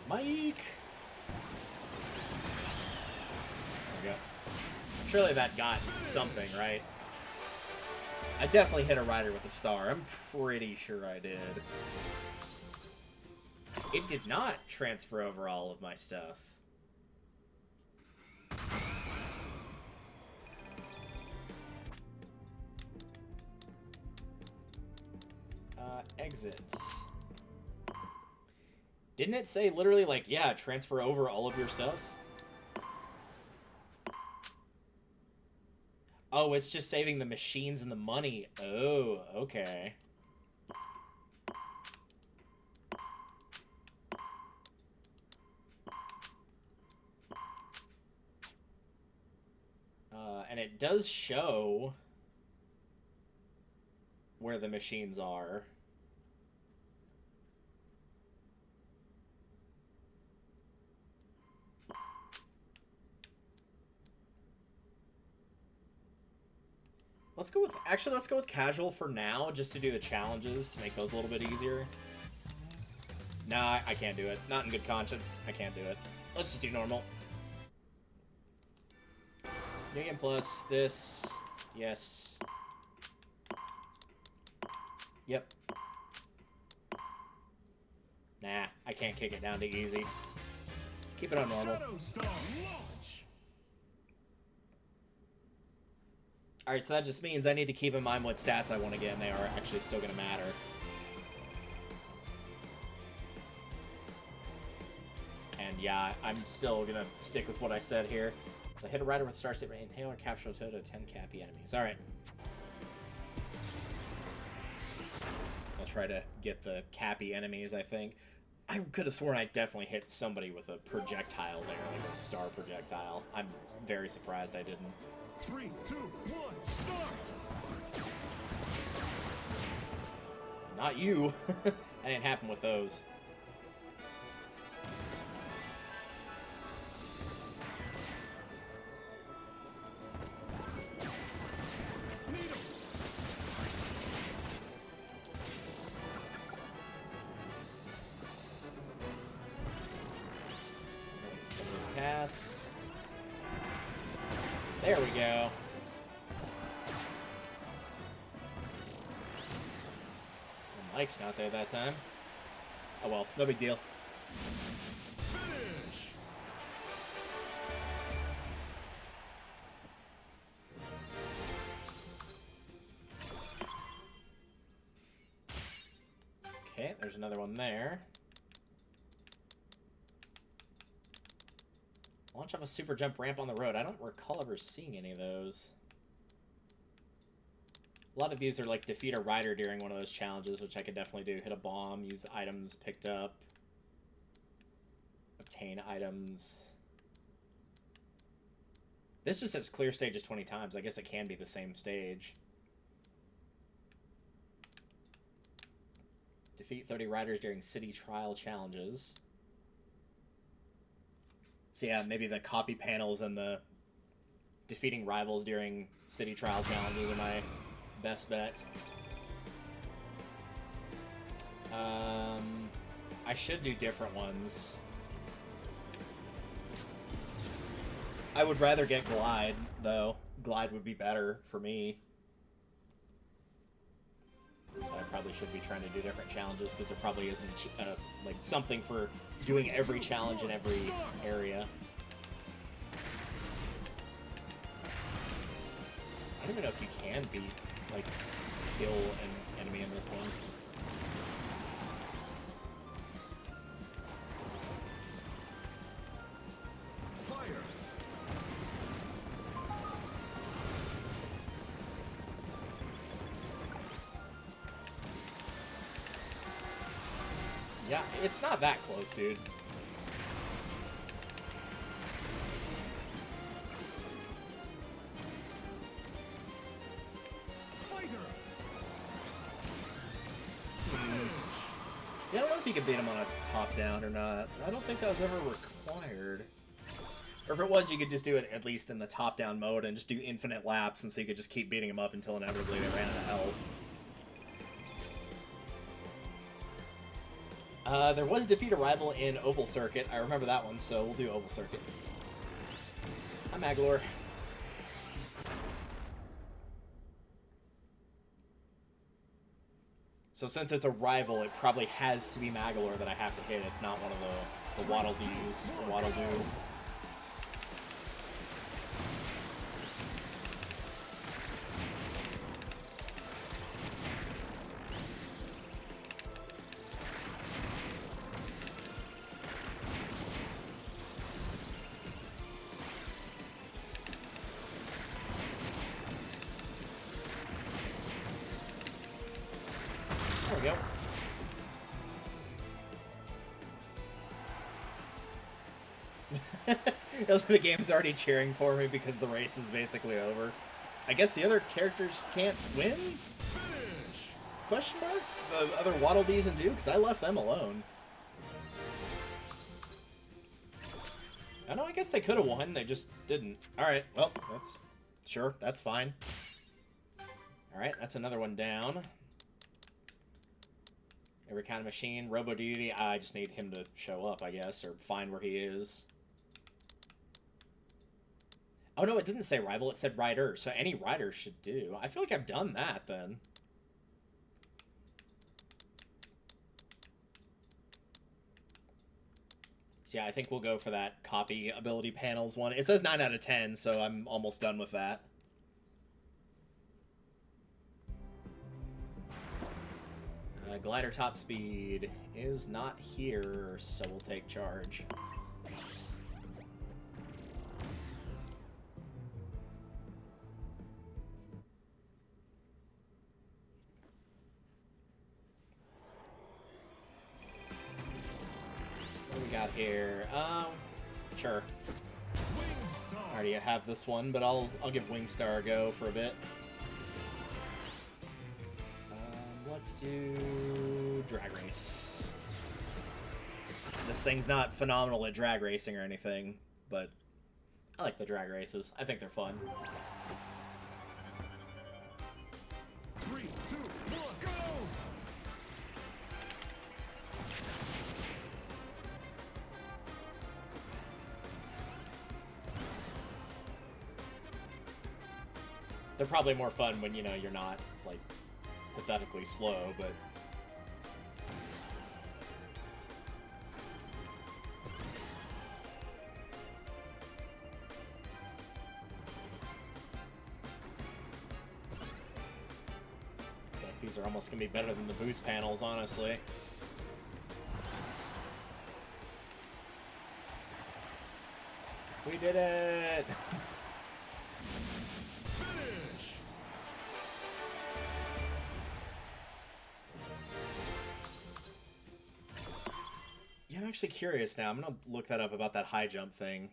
Mike! There we go. Surely that got something, right? I definitely hit a rider with a star. I'm pretty sure I did. It did not transfer over all of my stuff. Exits. Didn't it say literally, like, yeah, transfer over all of your stuff? Oh, it's just saving the machines and the money. Oh, okay. And it does show where the machines are. Let's go with, actually, let's go with casual for now, just to do the challenges, to make those a little bit easier. Nah, I can't do it. Not in good conscience. I can't do it. Let's just do normal. New game plus this. Yes. Yep. Nah, I can't kick it down to easy. Keep it on normal. Shadow Star launch. Alright, so that just means I need to keep in mind what stats I want to get, and they are actually still going to matter. And yeah, I'm still going to stick with what I said here. So hit a rider with Star State, inhale, or capture a total of 10 cappy enemies. Alright. I'll try to get the cappy enemies, I think. I could have sworn I definitely hit somebody with a projectile there, like a star projectile. I'm very surprised I didn't. 3, 2, 1, start! Not you. That didn't happen with those. Pass. There we go. Mike's not there that time. Oh well, no big deal. Finish! Okay, there's another one there. Launch off a super jump ramp on the road. I don't recall ever seeing any of those. A lot of these are like defeat a rider during one of those challenges, which I could definitely do. Hit a bomb, use items picked up, obtain items. This just says clear stages 20 times. I guess it can be the same stage. Defeat 30 riders during city trial challenges. So yeah, maybe the copy panels and the defeating rivals during city trial challenges are my best bet. I should do different ones. I would rather get Glide, though. Glide would be better for me. I probably should be trying to do different challenges because there probably isn't like something for doing every challenge in every area. I don't even know if you can beat, like, kill an enemy in this one. Fire. Yeah, it's not that close, dude. Yeah, I don't know if you can beat him on a top-down or not. I don't think that was ever required. Or if it was, you could just do it at least in the top-down mode and just do infinite laps, and so you could just keep beating him up until inevitably they ran out of health. There was defeat a rival in Oval Circuit. I remember that one, so we'll do Oval Circuit. Hi, Maglor. So since it's a rival, it probably has to be Maglor that I have to hit. It's not one of the Waddle Dees or Waddle Doo. There we go. The game's already cheering for me because the race is basically over. I guess the other characters can't win? Finish. Question mark? The other Waddle Dees and do? Because I left them alone. I know, I guess they could have won, they just didn't. Alright, well, that's fine. Alright, that's another one down. Every kind of machine, Robo Duty, I just need him to show up, I guess, or find where he is. Oh no, it didn't say rival, it said rider, so any rider should do. I feel like I've done that, then. So yeah, I think we'll go for that copy ability panels one. It says 9 out of 10, so I'm almost done with that. Glider top speed is not here, so we'll take charge. What do we got here? Sure. I already have this one, but I'll give Wingstar a go for a bit. Let's do drag race. This thing's not phenomenal at drag racing or anything, but I like the drag races. I think they're fun. 3, 2, 1, go! They're probably more fun when, you know, you're not, like, pathetically slow, but... These are almost going to be better than the boost panels, honestly. We did it! Finish. Yeah, I'm actually curious now. I'm gonna look that up about that high jump thing.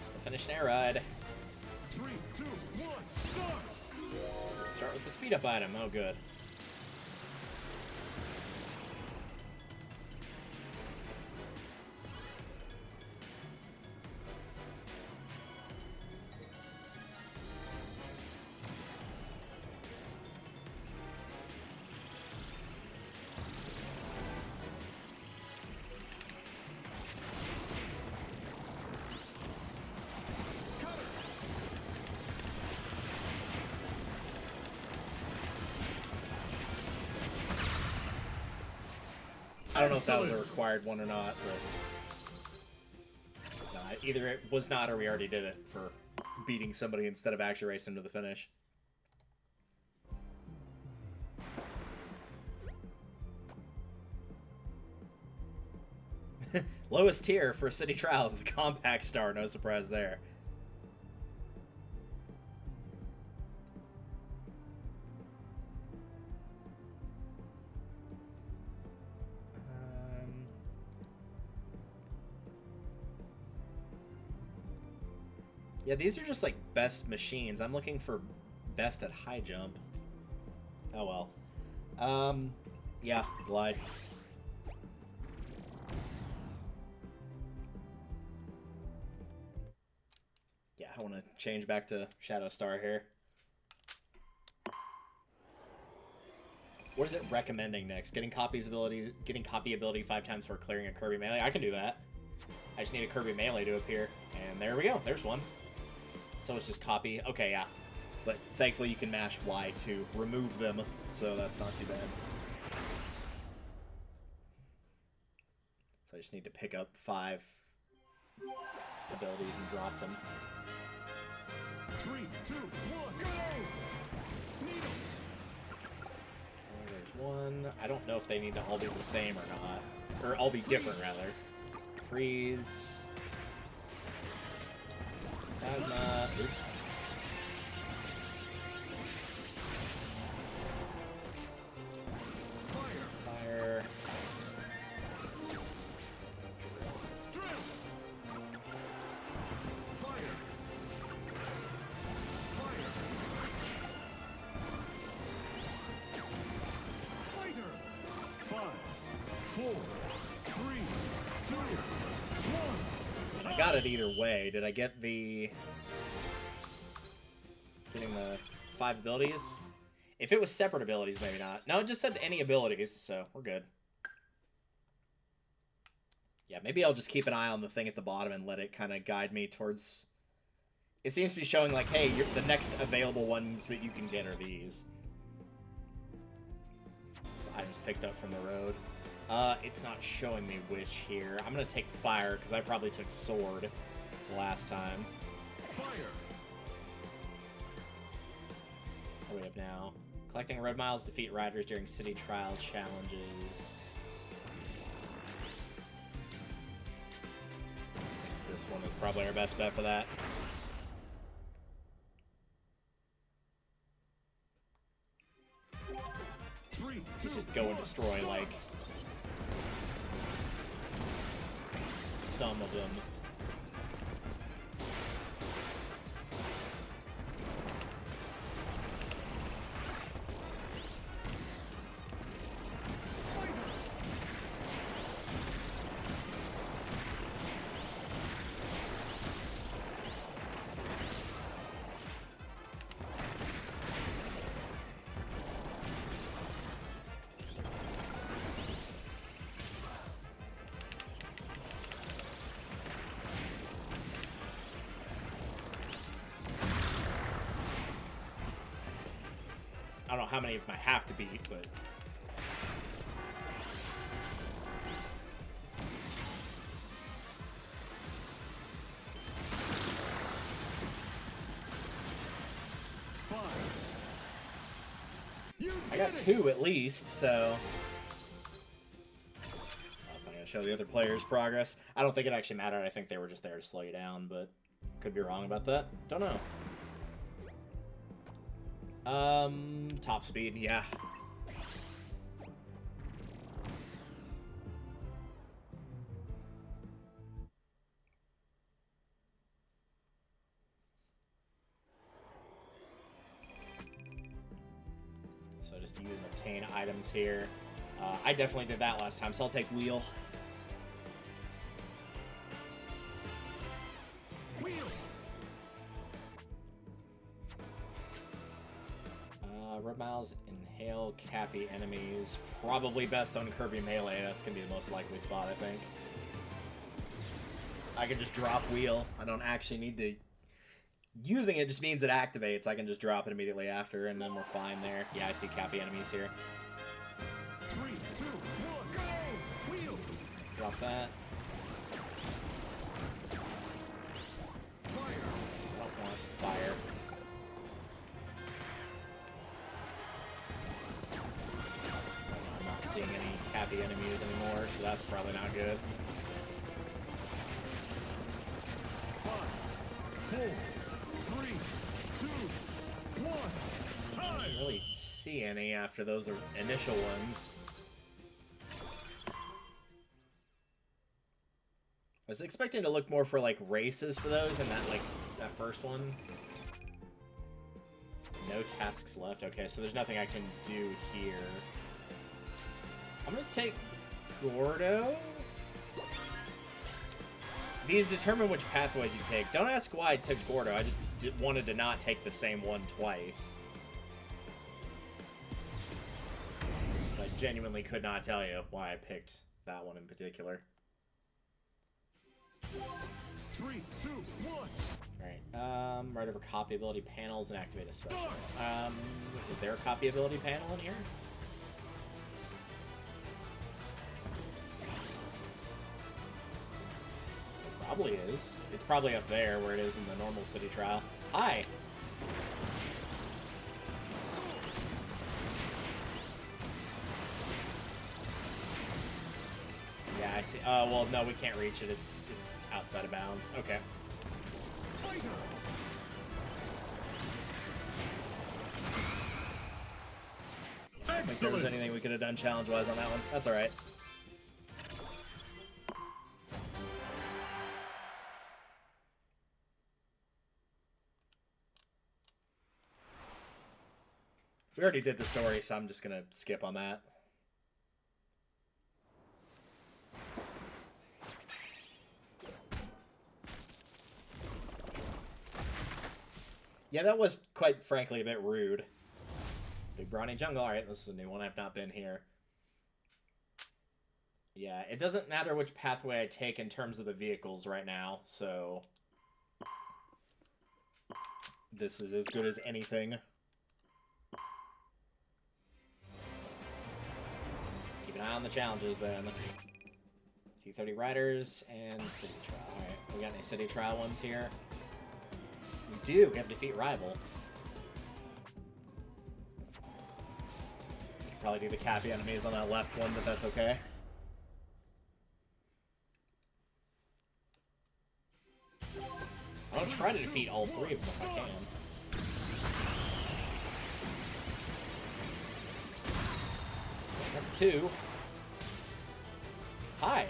It's the finish and air ride. 3, 2, 1, start. Start with the speed up item. Oh, good. I don't know if that was a required one or not, but either it was not or we already did it for beating somebody instead of actually racing to the finish. Lowest tier for City Trials with Compact Star, no surprise there. Yeah, these are just like best machines. I'm looking for best at high jump. Oh well. Yeah, glide. Yeah, I want to change back to Shadow Star here. What is it recommending next? Getting copy ability 5 times for clearing a Kirby melee. I can do that. I just need a Kirby melee to appear, and there we go. There's one. So it's just copy. Okay, yeah. But thankfully you can mash Y to remove them, so that's not too bad. So I just need to pick up 5 abilities and drop them. 3, 2, 1, go! Need 'em. There's one. I don't know if they need to all be the same or not. Or all be different, rather. Freeze. Plasma. Oops. Fire. Drill. Fire. Fire. Fighter. 5, 4, 3, 2, 1. I got it either way. Did I get the... Getting the 5 abilities? If it was separate abilities, maybe not. No, it just said any abilities, so we're good. Yeah, maybe I'll just keep an eye on the thing at the bottom and let it kind of guide me towards... It seems to be showing, like, hey, the next available ones that you can get are these. So items picked up from the road. It's not showing me which here. I'm gonna take fire, because I probably took sword last time. Fire. What do we have now? Collecting road miles, defeat riders during city trials challenges. This one is probably our best bet for that. Let's just go and destroy, like, some of them. I don't know how many of them I have to beat, but... I got 2 at least, so... That's not going to show the other players' progress. I don't think it actually mattered. I think they were just there to slow you down, but could be wrong about that. Don't know. Top speed, yeah. So just use and obtain items here. I definitely did that last time, so I'll take wheel. Red Miles, inhale, cappy enemies. Probably best on Kirby Melee. That's going to be the most likely spot, I think. I can just drop wheel. I don't actually need to... Using it just means it activates. I can just drop it immediately after, and then we're fine there. Yeah, I see cappy enemies here. 3, 2, 1, go! Wheel! Drop that. Fire! I don't want fire. I'm not seeing any cappy enemies anymore, so that's probably not good. 5, 4, 3, 2, 1, time! I didn't really see any after those initial ones. I was expecting to look more for like races for those and that first one. No tasks left. Okay, so there's nothing I can do here. I'm gonna take Gordo. These determine which pathways you take. Don't ask why I took Gordo. I just wanted to not take the same one twice. I genuinely could not tell you why I picked that one in particular. 3, 2, 1. Alright, right over copy ability panels and activate a special. Is there a copy ability panel in here? It probably is. It's probably up there where it is in the normal city trial. Hi! Yeah, I see. Oh, well, no, we can't reach it. It's outside of bounds. Okay. I don't think there was anything we could have done challenge-wise on that one. That's alright. We already did the story, so I'm just gonna skip on that. Yeah, that was, quite frankly, a bit rude. Big Brawny Jungle. Alright, this is a new one. I've not been here. Yeah, it doesn't matter which pathway I take in terms of the vehicles right now, so... This is as good as anything. Keep an eye on the challenges, then. Q30 Riders and City Trial. Alright, we got any City Trial ones here? We do. We have Defeat Rival. We could probably do the cappy enemies on that left one, but that's okay. I'll try to defeat all 3 of them if I can. That's 2. Hi.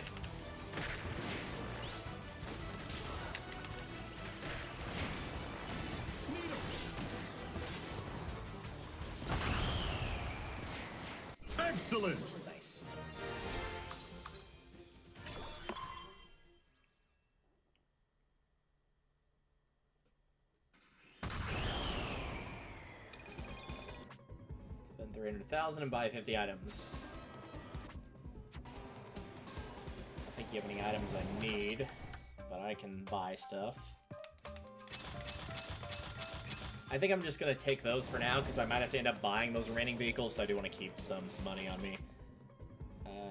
Excellent. Nice. Spend 300,000 and buy 50 items. I think you have any items I need, but I can buy stuff. I think I'm just going to take those for now, because I might have to end up buying those remaining vehicles, so I do want to keep some money on me.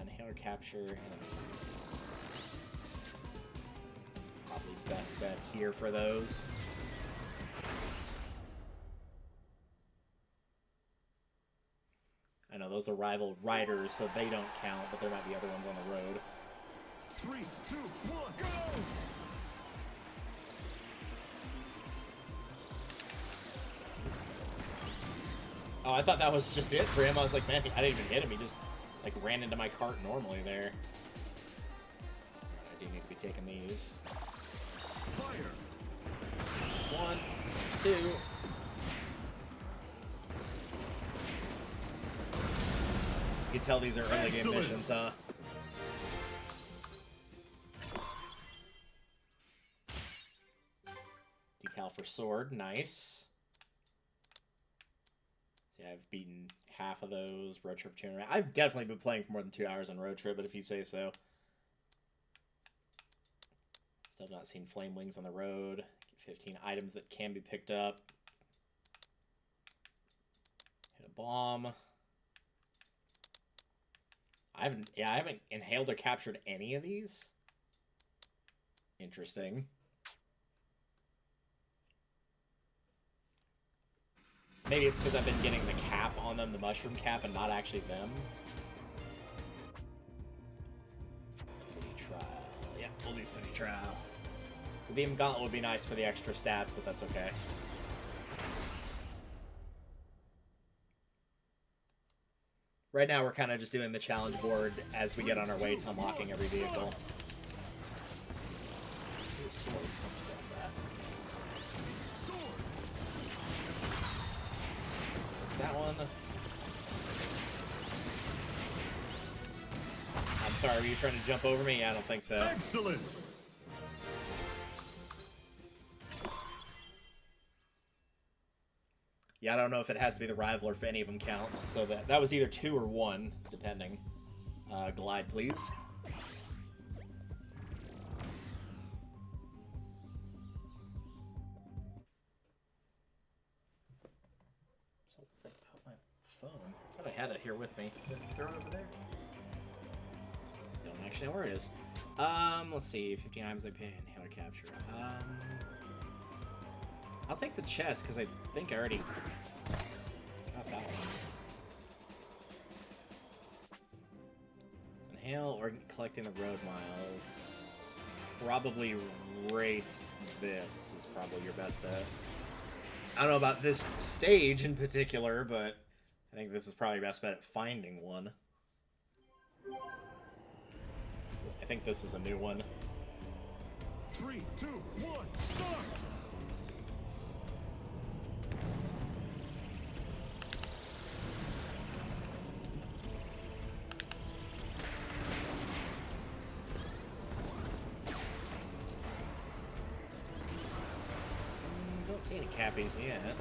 Inhaler capture enemies. Probably best bet here for those. those are rival riders, so they don't count, but there might be other ones on the road. 3, 2, 1, go! Oh, I thought that was just it for him. I was like, man, I didn't even hit him. He just, like, ran into my cart normally there. I do need to be taking these. Fire! 1, 2. You can tell these are early game missions, huh? Decal for sword, nice. See, I've beaten half of those. Road trip tuner. I've definitely been playing for more than 2 hours on road trip, but if you say so. Still not seen flame wings on the road. Get 15 items that can be picked up. Hit a bomb. I haven't inhaled or captured any of these. Interesting. Maybe it's because I've been getting the cap on them, the mushroom cap, and not actually them. City trial. Yeah, we'll do city trial. The beam gauntlet would be nice for the extra stats, but that's okay. Right now, we're kind of just doing the challenge board as we get on our way to unlocking every vehicle. Ooh, sword. Let's grab that. That one. I'm sorry, were you trying to jump over me? Yeah, I don't think so. Excellent! Yeah, I don't know if it has to be the rival or if any of them counts. So that was either 2 or 1, depending. Glide, please. Phone. I thought I had it here with me. Throw it over there. Don't actually know where it is. Let's see. 15 items I pay inhaler capture. I'll take the chest because I think I already got that one. Inhale or collecting the road miles. Probably race this is probably your best bet. I don't know about this stage in particular, but I think this is probably best bet at finding one. I think this is a new one. 3, 2, 1, start! Don't see any cappies yet.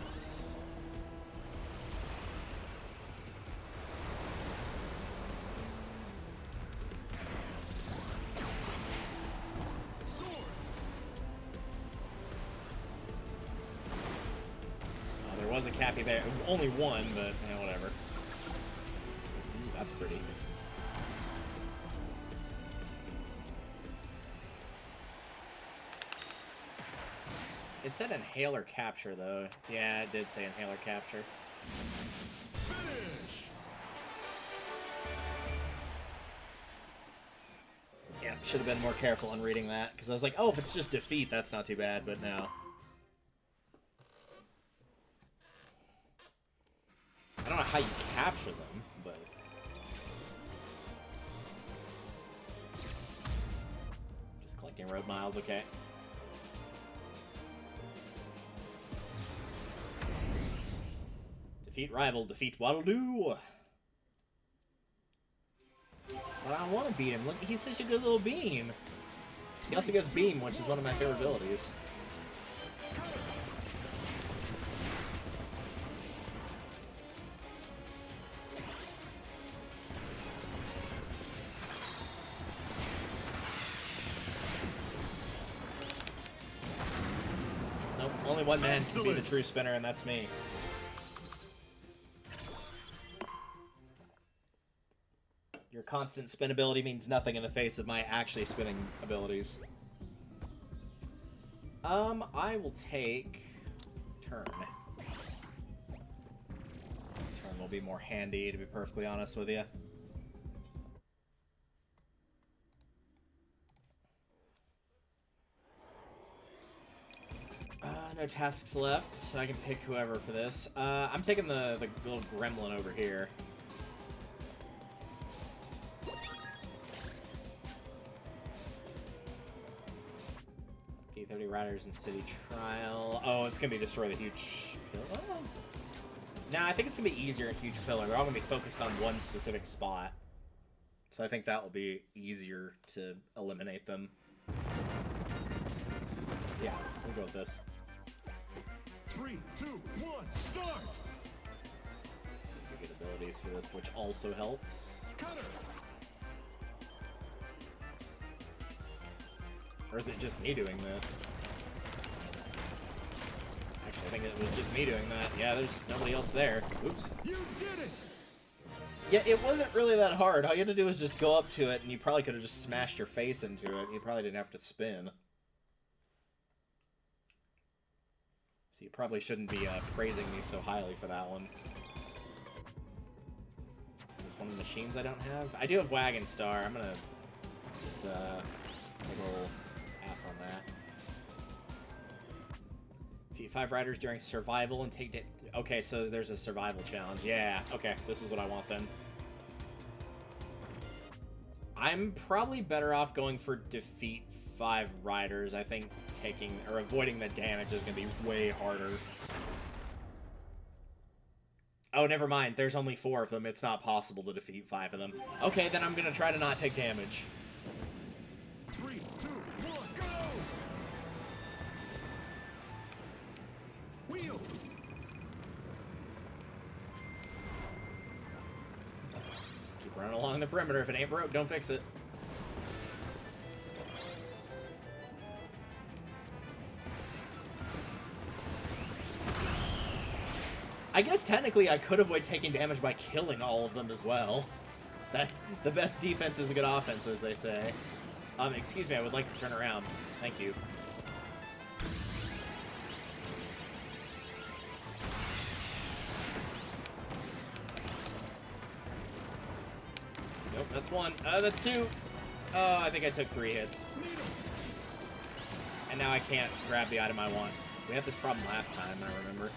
Was a cappy there. Only one, but yeah, whatever. Ooh, that's pretty. It said inhaler capture, though. Yeah, it did say inhaler capture. Finish! Yeah, should have been more careful on reading that, because I was like, oh, if it's just defeat, that's not too bad, but no. I don't know how you capture them, but... Just collecting road miles, okay. Defeat rival, defeat what'll do. But I don't want to beat him. Look, he's such a good little beam. He also gets beam, which is one of my favorite abilities. Nope, only one man can be the true spinner, and that's me. Your constant spin ability means nothing in the face of my actually spinning abilities. I will take turn. Turn will be more handy, to be perfectly honest with you. No tasks left, so I can pick whoever for this. I'm taking the little gremlin over here. P30 Riders and City Trial. Oh, it's gonna be destroy the huge pillar? Nah, I think it's gonna be easier in Huge Pillar. They're all gonna be focused on one specific spot. So I think that will be easier to eliminate them. So yeah, we'll go with this. 3, 2, 1, start! We get abilities for this, which also helps. Cutter! Or is it just me doing this? Actually, I think it was just me doing that. Yeah, there's nobody else there. Oops. You did it! Yeah, it wasn't really that hard. All you had to do was just go up to it, and you probably could have just smashed your face into it. You probably didn't have to spin. So you probably shouldn't be praising me so highly for that one. Is this one of the machines I don't have? I do have Wagon Star. I'm gonna just take a little pass on that. Defeat 5 riders during survival and take... Okay, so there's a survival challenge. Yeah, okay, this is what I want then. I'm probably better off going for defeat 5 riders. I think taking or avoiding the damage is going to be way harder. Oh, never mind. There's only 4 of them. It's not possible to defeat 5 of them. Okay, then I'm going to try to not take damage. 3, 2, 1, go! Wheel! Just keep running along the perimeter. If it ain't broke, don't fix it. I guess technically I could avoid taking damage by killing all of them as well. That the best defense is a good offense, as they say. Excuse me, I would like to turn around. Thank you. Nope, that's 1. That's 2. Oh, I think I took 3 hits. And now I can't grab the item I want. We had this problem last time, I remember.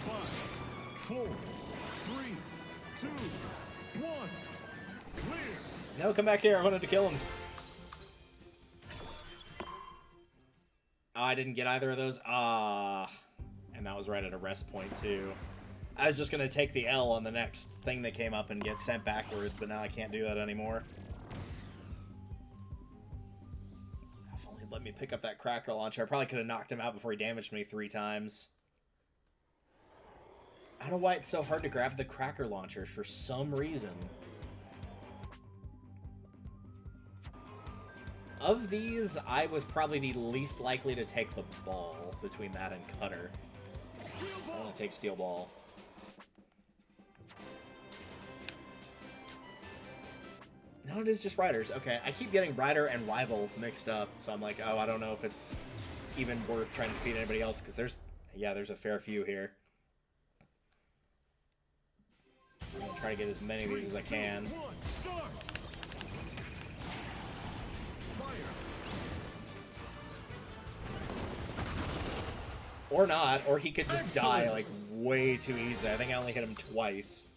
Five, 4, 3, 2, 1, clear! No, come back here. I wanted to kill him. Oh, I didn't get either of those. And that was right at a rest point, too. I was just going to take the L on the next thing that came up and get sent backwards, but now I can't do that anymore. If only let me pick up that cracker launcher. I probably could have knocked him out before he damaged me 3 times. I don't know why it's so hard to grab the cracker launchers for some reason. Of these, I would probably be least likely to take the ball between that and Cutter. I want to take Steel Ball. No, it is just Riders. Okay, I keep getting Rider and Rival mixed up, so I'm like, oh, I don't know if it's even worth trying to defeat anybody else, because there's a fair few here. I'm going to try to get as many of these as I can. 3, 2, 1, start! Fire! Or not, or he could just die, like, way too easily. I think I only hit him twice.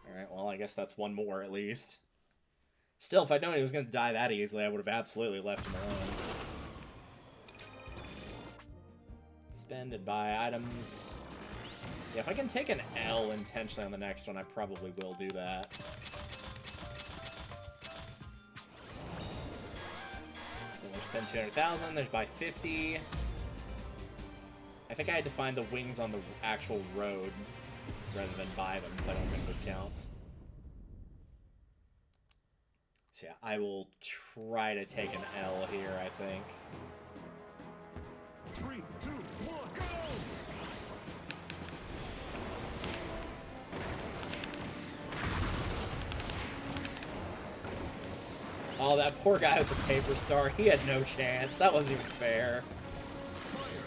Alright, well, I guess that's 1 more, at least. Still, if I'd known he was going to die that easily, I would have absolutely left him alone. Spend and buy items. Yeah, if I can take an L intentionally on the next one, I probably will do that. So there's spend 200,000, there's buy 50. I think I had to find the wings on the actual road rather than buy them, so I don't think this counts. So yeah, I will try to take an L here, I think. 3, 2, 1, go! Oh, that poor guy with the paper star, he had no chance. That wasn't even fair. Fire!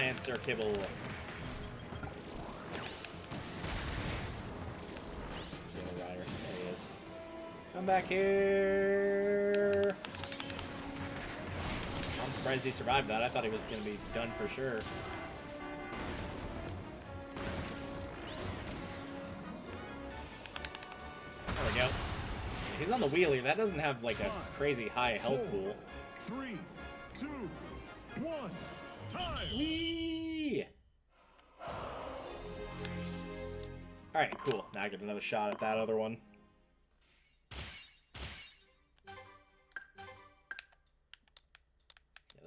Giant Sir Kibble. Rider. There he is. Come back here. I'm surprised he survived that. I thought he was going to be done for sure. There we go. He's on the wheelie. That doesn't have like a crazy high health pool. 3, 2, 1. Time. Whee! Alright, cool. Now I get another shot at that other one. Yeah,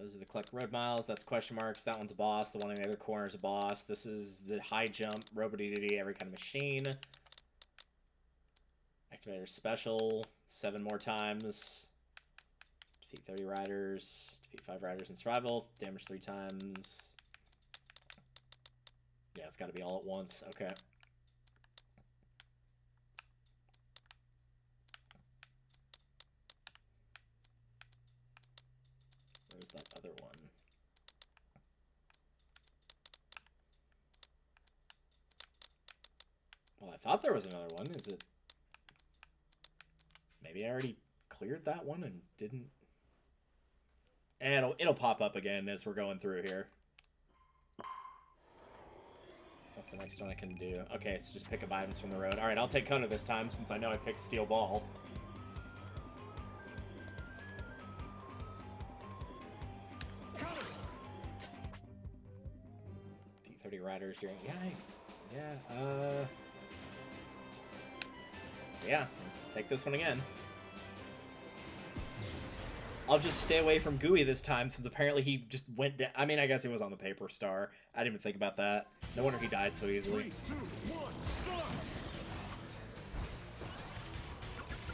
those are the collect road miles. That's question marks. That one's a boss. The one in the other corner is a boss. This is the high jump, robot-DDD, every kind of machine. Activator special, 7 more times. Defeat 30 riders. Defeat 5 riders in survival. Damage 3 times. Yeah, it's got to be all at once. Okay. Where's that other one? Well, I thought there was another one. Is it? Maybe I already cleared that one and didn't. And it'll pop up again as we're going through here. What's the next one I can do? Okay, so just pick up items from the road. Alright, I'll take Coda this time since I know I picked Steel Ball. Defeat 30 riders during... Yeah, take this one again. I'll just stay away from Gooey this time, since apparently he just went down. I mean, I guess he was on the paper star. I didn't even think about that. No wonder he died so easily. 3, 2, 1, start.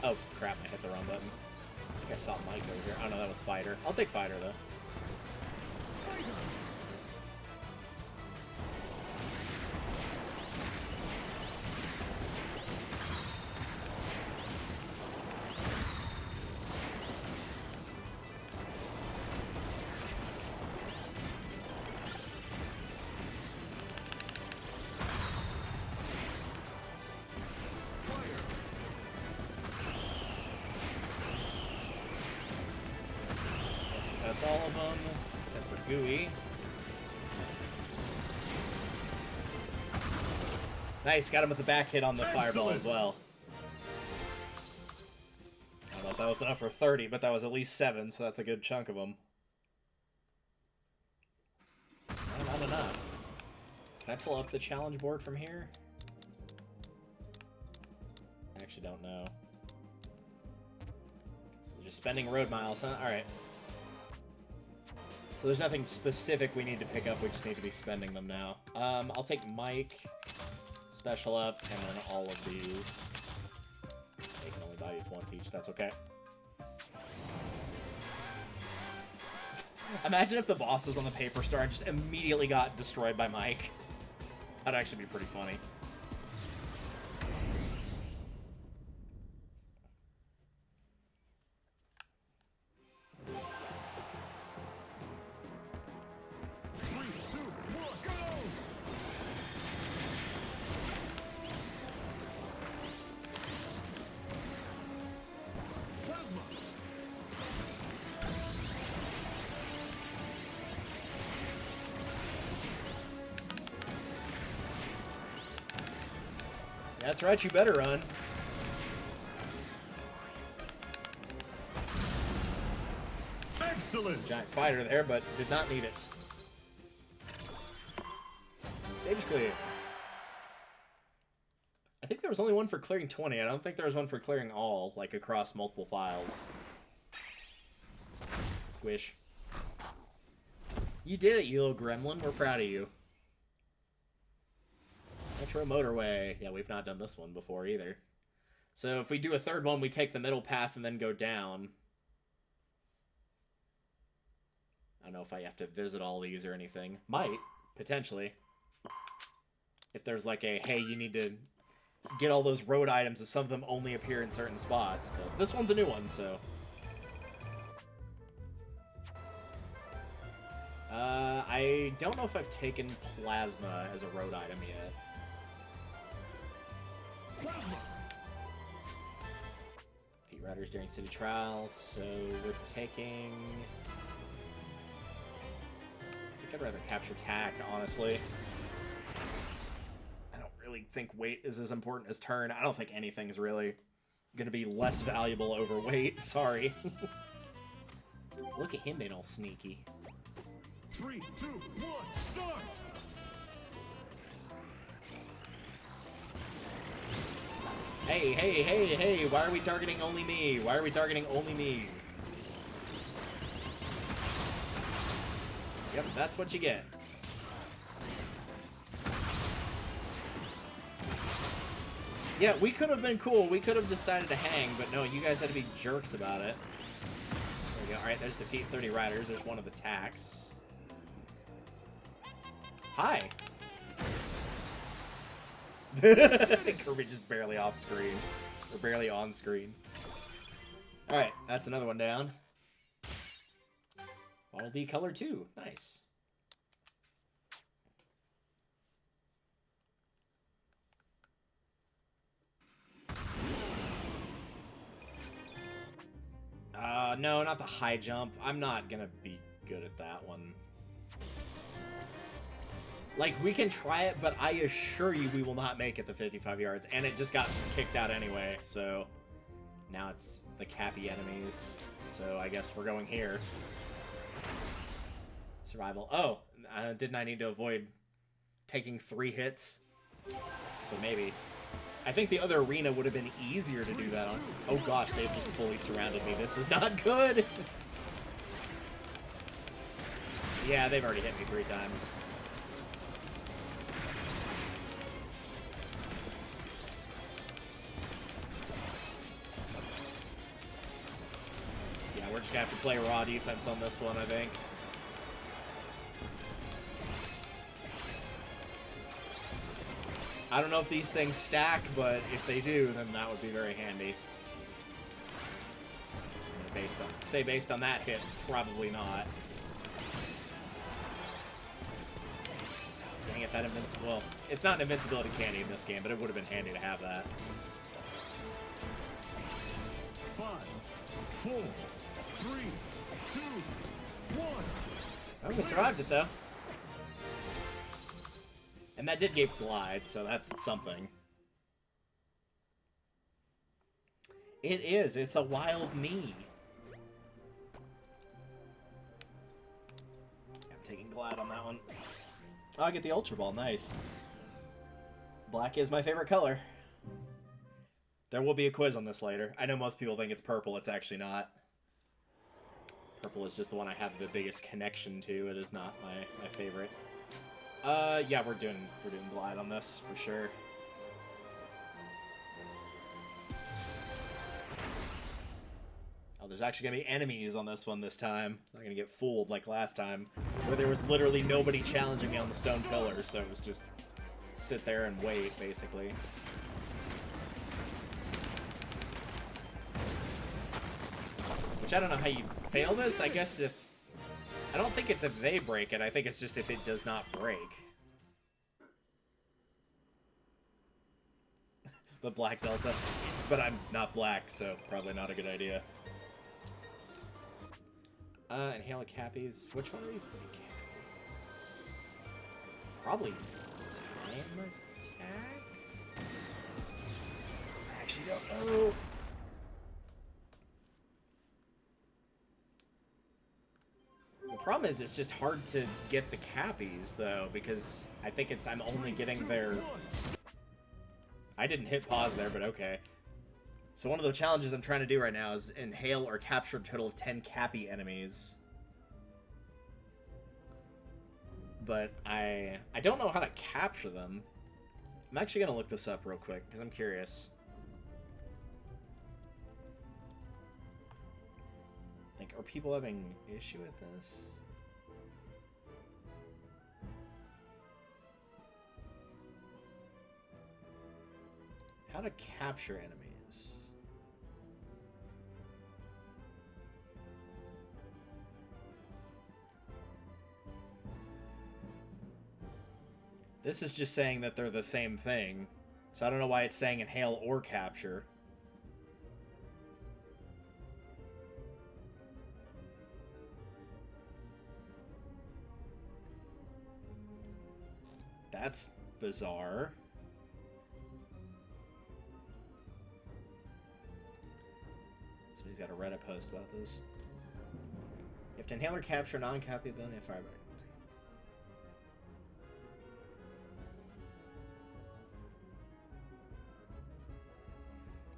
Oh, crap, I hit the wrong button. I think I saw Mike over here. Oh, no, that was Fighter. I'll take Fighter, though. That's all of them, except for Gooey. Nice, got him with the back hit on the fireball as well. I don't know if that was enough for 30, but that was at least 7, so that's a good chunk of them. No, not enough. Can I pull up the challenge board from here? I actually don't know. So just spending road miles, huh? Alright. So there's nothing specific we need to pick up, we just need to be spending them now. I'll take Mike, special up, and then all of these. They can only buy these once each, that's okay. Imagine if the boss was on the paper star and just immediately got destroyed by Mike. That'd actually be pretty funny. That's right, you better run. Excellent. Giant fighter there, but did not need it. Stage clear. I think there was only one for clearing 20. I don't think there was one for clearing all, like across multiple files. Squish. You did it, you little gremlin. We're proud of you. Metro Motorway. Yeah, we've not done this one before either. So if we do a third one, we take the middle path and then go down. I don't know if I have to visit all these or anything. Might, potentially. If there's like a, hey, you need to get all those road items, and some of them only appear in certain spots. But this one's a new one, so... I don't know if I've taken plasma as a road item yet. Plasma. Pete Riders during city trials, so we're taking... I think I'd rather capture tack, honestly. I don't really think weight is as important as turn. I don't think anything's really gonna be less valuable over weight. Sorry. Look at him being all sneaky. 3, 2, 1, start! Hey, hey, hey, hey, why are we targeting only me? Why are we targeting only me? Yep, that's what you get. Yeah, we could have been cool. We could have decided to hang, but no, you guys had to be jerks about it. There we go. Alright, there's defeat 30 riders. There's one of the tacks. Hi. Kirby just barely off screen. Or barely on screen. Alright, that's another one down. Bottle D color 2. Nice. No, not the high jump. I'm not gonna be good at that one. Like, we can try it, but I assure you we will not make it the 55 yards. And it just got kicked out anyway, so... Now it's the Cappy enemies. So I guess we're going here. Survival. Oh, didn't I need to avoid taking 3 hits? So maybe. I think the other arena would have been easier to do that on. Oh gosh, they've just fully surrounded me. This is not good! Yeah, they've already hit me 3 times. Yeah, we're just gonna have to play raw defense on this one, I think. I don't know if these things stack, but if they do, then that would be very handy. Based on that hit, probably not. Oh, dang it, that invincible. Well, it's not an invincibility candy in this game, but it would have been handy to have that. 5, 4, 3, 2, 1. Oh, we survived it, though. And that did give glide, so that's something. It is. It's a wild me. I'm taking glide on that one. Oh, I get the Ultra Ball. Nice. Black is my favorite color. There will be a quiz on this later. I know most people think it's purple. It's actually not. Purple is just the one I have the biggest connection to. It is not my favorite. Yeah, we're doing glide on this for sure. Oh, there's actually gonna be enemies on this one this time. I'm not gonna get fooled like last time, where there was literally nobody challenging me on the stone pillar, so it was just sit there and wait, basically. Which I don't know how you fail this. I guess if... I don't think it's if they break it. I think it's just if it does not break. The black delta. But I'm not black, so probably not a good idea. Inhale a Cappies. Which one of these would be Cappies? Probably time attack? I actually don't know. The problem is it's just hard to get the Cappies, though, because I think it's I'm only getting their... I didn't hit pause there, but okay. So one of the challenges I'm trying to do right now is inhale or capture a total of 10 Cappy enemies. But I don't know how to capture them. I'm actually going to look this up real quick, because I'm curious. Like, are people having issue with this? How to capture enemies. This is just saying that they're the same thing. So I don't know why it's saying inhale or capture. That's bizarre. Somebody's got a Reddit post about this. You have to inhale or capture non-copy ability of firebite.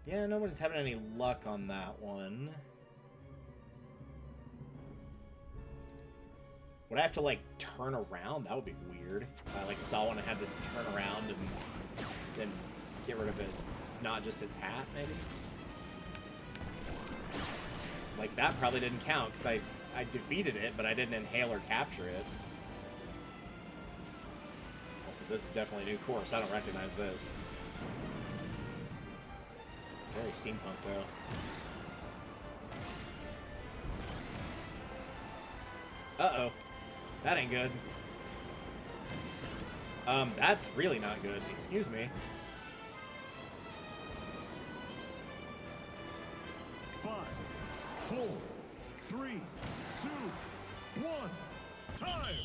Yeah, nobody's having any luck on that one. Would I have to, like, turn around? That would be weird. If I, like, saw one and had to turn around and then get rid of it. Not just its hat, maybe? Like, that probably didn't count, because I defeated it, but I didn't inhale or capture it. Also, this is definitely a new course. I don't recognize this. Very steampunk, though. Uh-oh. That ain't good. That's really not good. Excuse me. 5, 4, 3, 2, 1. Time!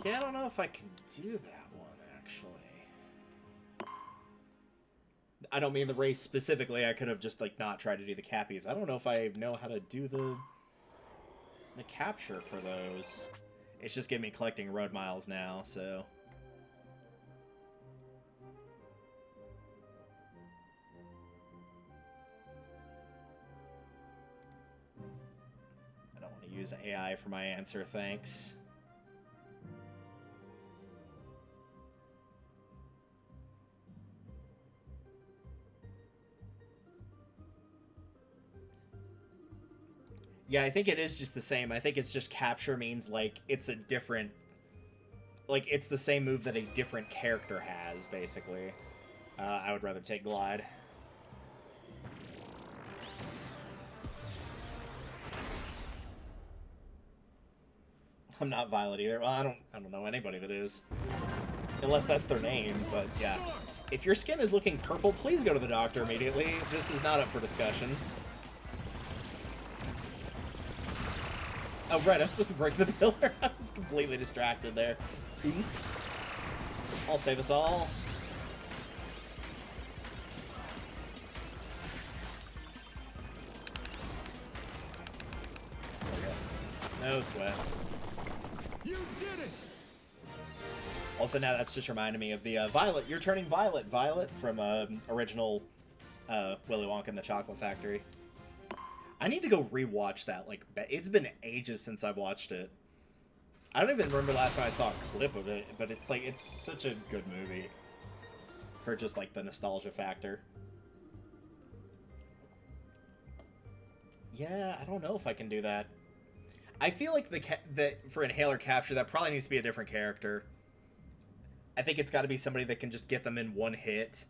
Yeah, I don't know if I can do that one, actually. I don't mean the race specifically. I could have just, like, not tried to do the cappies. I don't know if I know how to do the capture for those. It's just getting me collecting road miles now, so... I don't want to use AI for my answer, thanks. Yeah, I think it is just the same. I think it's just capture means, like, it's a different... Like, it's the same move that a different character has, basically. I would rather take glide. I'm not Violet either. Well, I don't know anybody that is. Unless that's their name, but yeah. If your skin is looking purple, please go to the doctor immediately. This is not up for discussion. Oh, right, I'm supposed to break the pillar. I was completely distracted there. Oops. I'll save us all. There we go. No sweat. You did it! Also, now that's just reminding me of the Violet. You're turning Violet. Violet from original Willy Wonka and the Chocolate Factory. I need to go rewatch that. Like, it's been ages since I've watched it. I don't even remember last time I saw a clip of it, but it's like, it's such a good movie for just like the nostalgia factor. Yeah, I don't know if I can do that. I feel like that for inhaler capture, that probably needs to be a different character. I think it's got to be somebody that can just get them in one hit,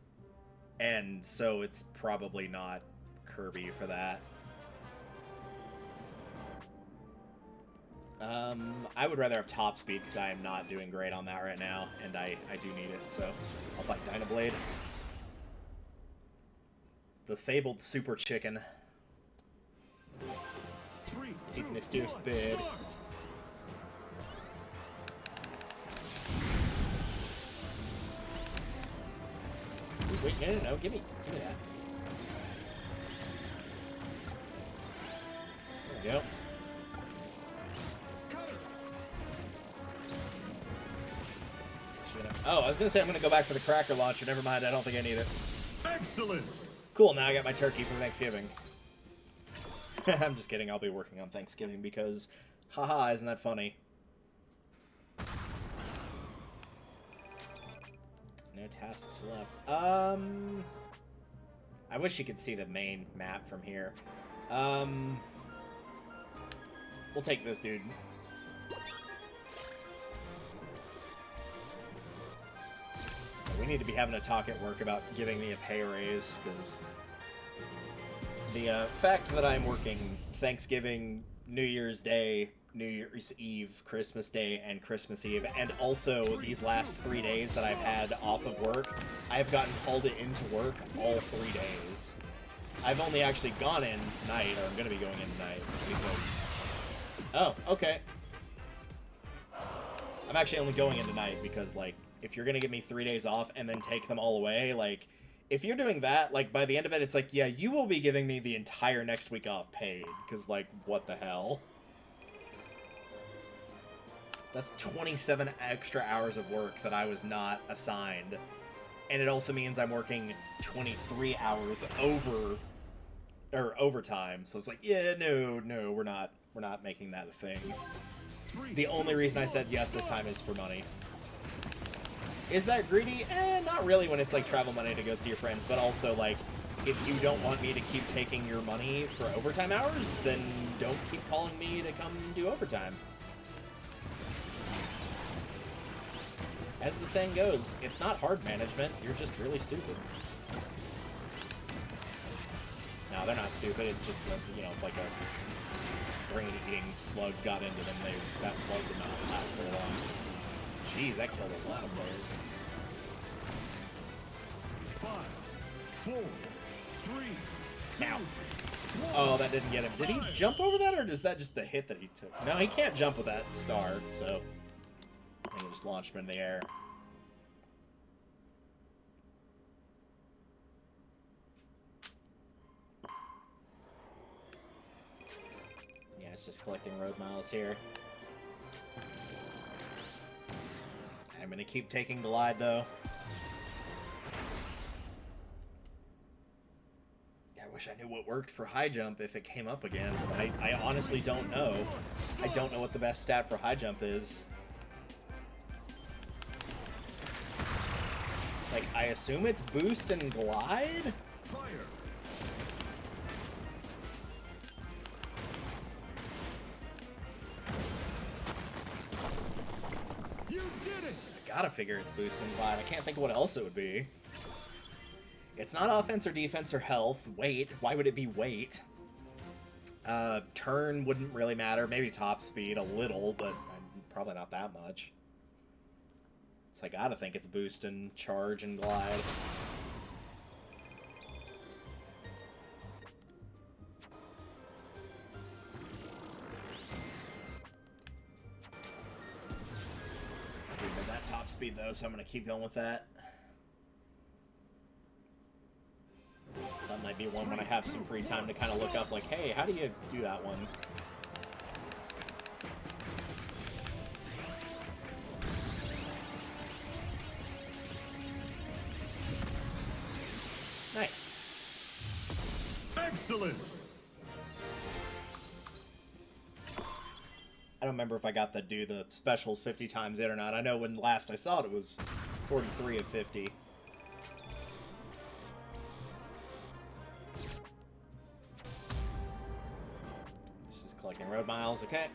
and so it's probably not Kirby for that. I would rather have top speed because I am not doing great on that right now, and I do need it, so I'll fight Dynablade. The fabled super chicken. 3, 2, Eating mysterious 1, bid. start! Wait, no, give me that. There we go. Oh, I was gonna say I'm gonna go back for the cracker launcher. Never mind, I don't think I need it. Excellent! Cool, now I got my turkey for Thanksgiving. I'm just kidding, I'll be working on Thanksgiving because, haha, isn't that funny? No tasks left. I wish you could see the main map from here. We'll take this dude. We need to be having a talk at work about giving me a pay raise, because the fact that I'm working Thanksgiving, New Year's Day, New Year's Eve, Christmas Day, and Christmas Eve, and also these last 3 days that I've had off of work, I've gotten called into work all 3 days. I've only actually gone in tonight, or I'm going to be going in tonight, because... Oh, okay. I'm actually only going in tonight because, like, if you're going to give me 3 days off and then take them all away, like, if you're doing that, like, by the end of it, it's like, yeah, you will be giving me the entire next week off paid, because, like, what the hell? That's 27 extra hours of work that I was not assigned. And it also means I'm working 23 hours overtime. So it's like, yeah, no, we're not making that a thing. The only reason I said yes this time is for money. Is that greedy? Not really when it's like travel money to go see your friends, but also like, if you don't want me to keep taking your money for overtime hours, then don't keep calling me to come do overtime. As the saying goes, it's not hard management, you're just really stupid. No, they're not stupid, it's just, you know, if like a brain-eating slug got into them, that slug did not last very long. Jeez, that killed a lot of players. 5, 4, 3, 2, Now. Oh, that didn't get him. Did he jump over that, or is that just the hit that he took? No, he can't jump with that star, so... I'm gonna just launch him in the air. Yeah, it's just collecting road miles here. I'm gonna keep taking Glide, though. I wish I knew what worked for high jump if it came up again, but I honestly don't know. I don't know what the best stat for high jump is. Like, I assume it's boost and glide? fire. You did it! I gotta figure it's boost and glide. I can't think of what else it would be. It's not offense or defense or health. Weight. Why would it be weight? Turn wouldn't really matter. Maybe top speed a little, but probably not that much. So I gotta think it's boost and charge and glide. That top speed though, so I'm gonna keep going with that. That might be one when I have some free time to kind of look up, like, hey, how do you do that one? Nice. Excellent! I don't remember if I got to do the specials 50 times in or not. I know when last I saw it, it was 43 of 50. It's just collecting road miles, okay.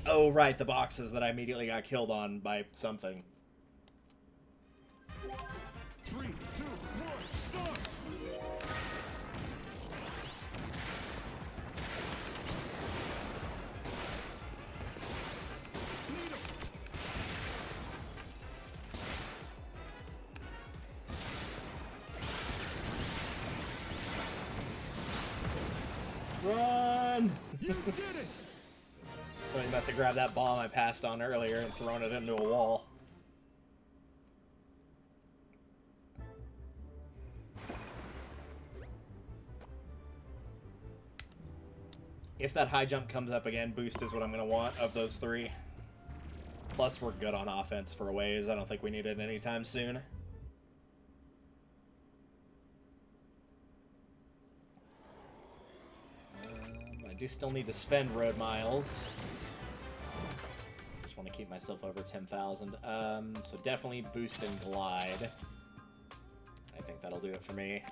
Oh, right, the boxes that I immediately got killed on by something. 3, 2, 1, start! Run! You did it! Somebody must have grabbed that bomb I passed on earlier and thrown it into a wall. If that high jump comes up again, boost is what I'm going to want of those three. Plus, we're good on offense for a ways. I don't think we need it anytime soon. I do still need to spend road miles. Just want to keep myself over 10,000. So definitely boost and glide. I think that'll do it for me.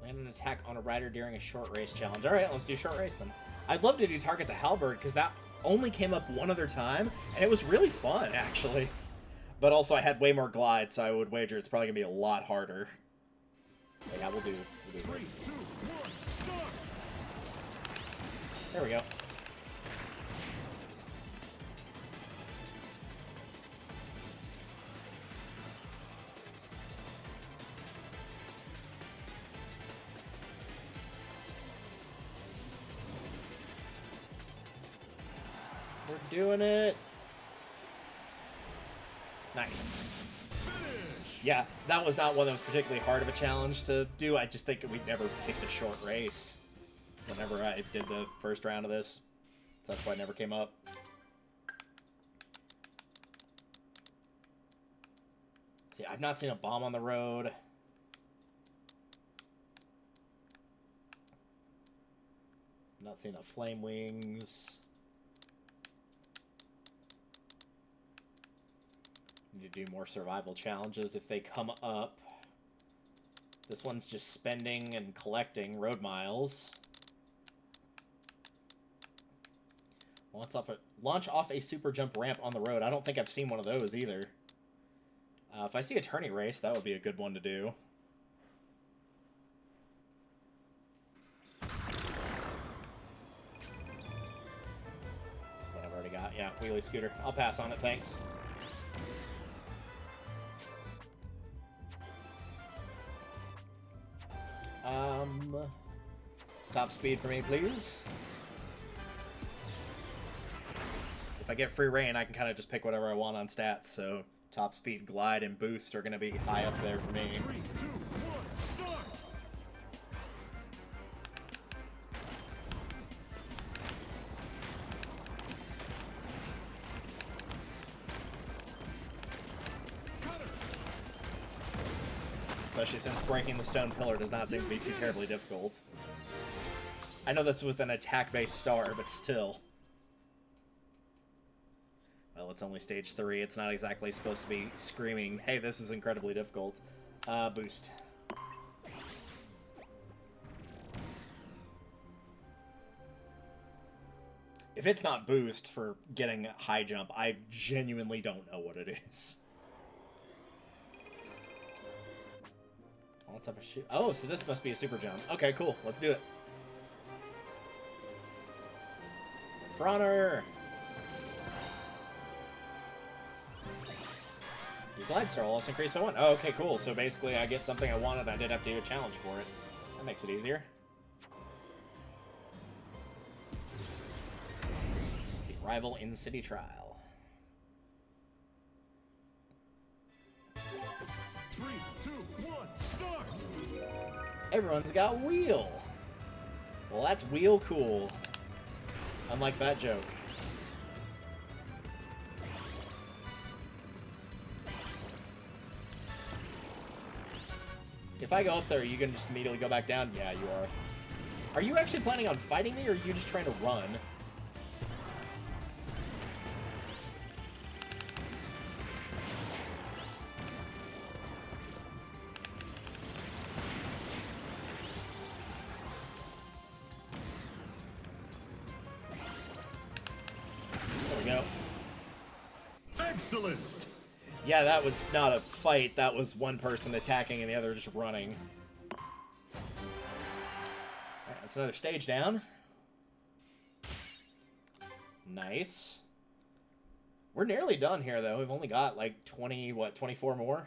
Land an attack on a rider during a short race challenge. All right, let's do short race then. I'd love to do target the halberd because that only came up one other time, and it was really fun, actually. But also, I had way more glide, so I would wager it's probably gonna be a lot harder. But yeah, we'll do 3, this. 2, 1, start! There we go. We're doing it. Nice. Yeah, that was not one that was particularly hard of a challenge to do. I just think we never picked a short race whenever I did the first round of this. So that's why it never came up. See, I've not seen a bomb on the road. Not seen a flame wings. Need to do more survival challenges if they come up. This one's just spending and collecting road miles. Launch off a super jump ramp on the road. I don't think I've seen one of those either. If I see a tourney race, that would be a good one to do. That's what I've already got. Yeah, wheelie scooter. I'll pass on it, thanks. Top speed for me, please. If I get free reign, I can kind of just pick whatever I want on stats, so top speed, glide, and boost are going to be high up there for me. 3, 2, 1, start! Especially since breaking the stone pillar does not seem to be too terribly difficult. I know that's with an attack-based star, but still. Well, it's only stage 3. It's not exactly supposed to be screaming, hey, this is incredibly difficult. Boost. If it's not boost for getting high jump, I genuinely don't know what it is. Let's have a shoot. Oh, so this must be a super jump. Okay, cool. Let's do it. For honor! Your glide star will also increase by 1. Oh, okay, cool. So basically I get something I wanted, I did have to do a challenge for it. That makes it easier. The rival in city trial. 3, 2, 1, start! Everyone's got wheel. Well, that's wheel cool. Unlike that joke. If I go up there, are you gonna just immediately go back down? Yeah, you are. Are you actually planning on fighting me, or are you just trying to run? There we go. Excellent! Yeah, that was not a fight. That was one person attacking and the other just running. Alright, that's another stage down. Nice. We're nearly done here, though. We've only got, like, 24 more?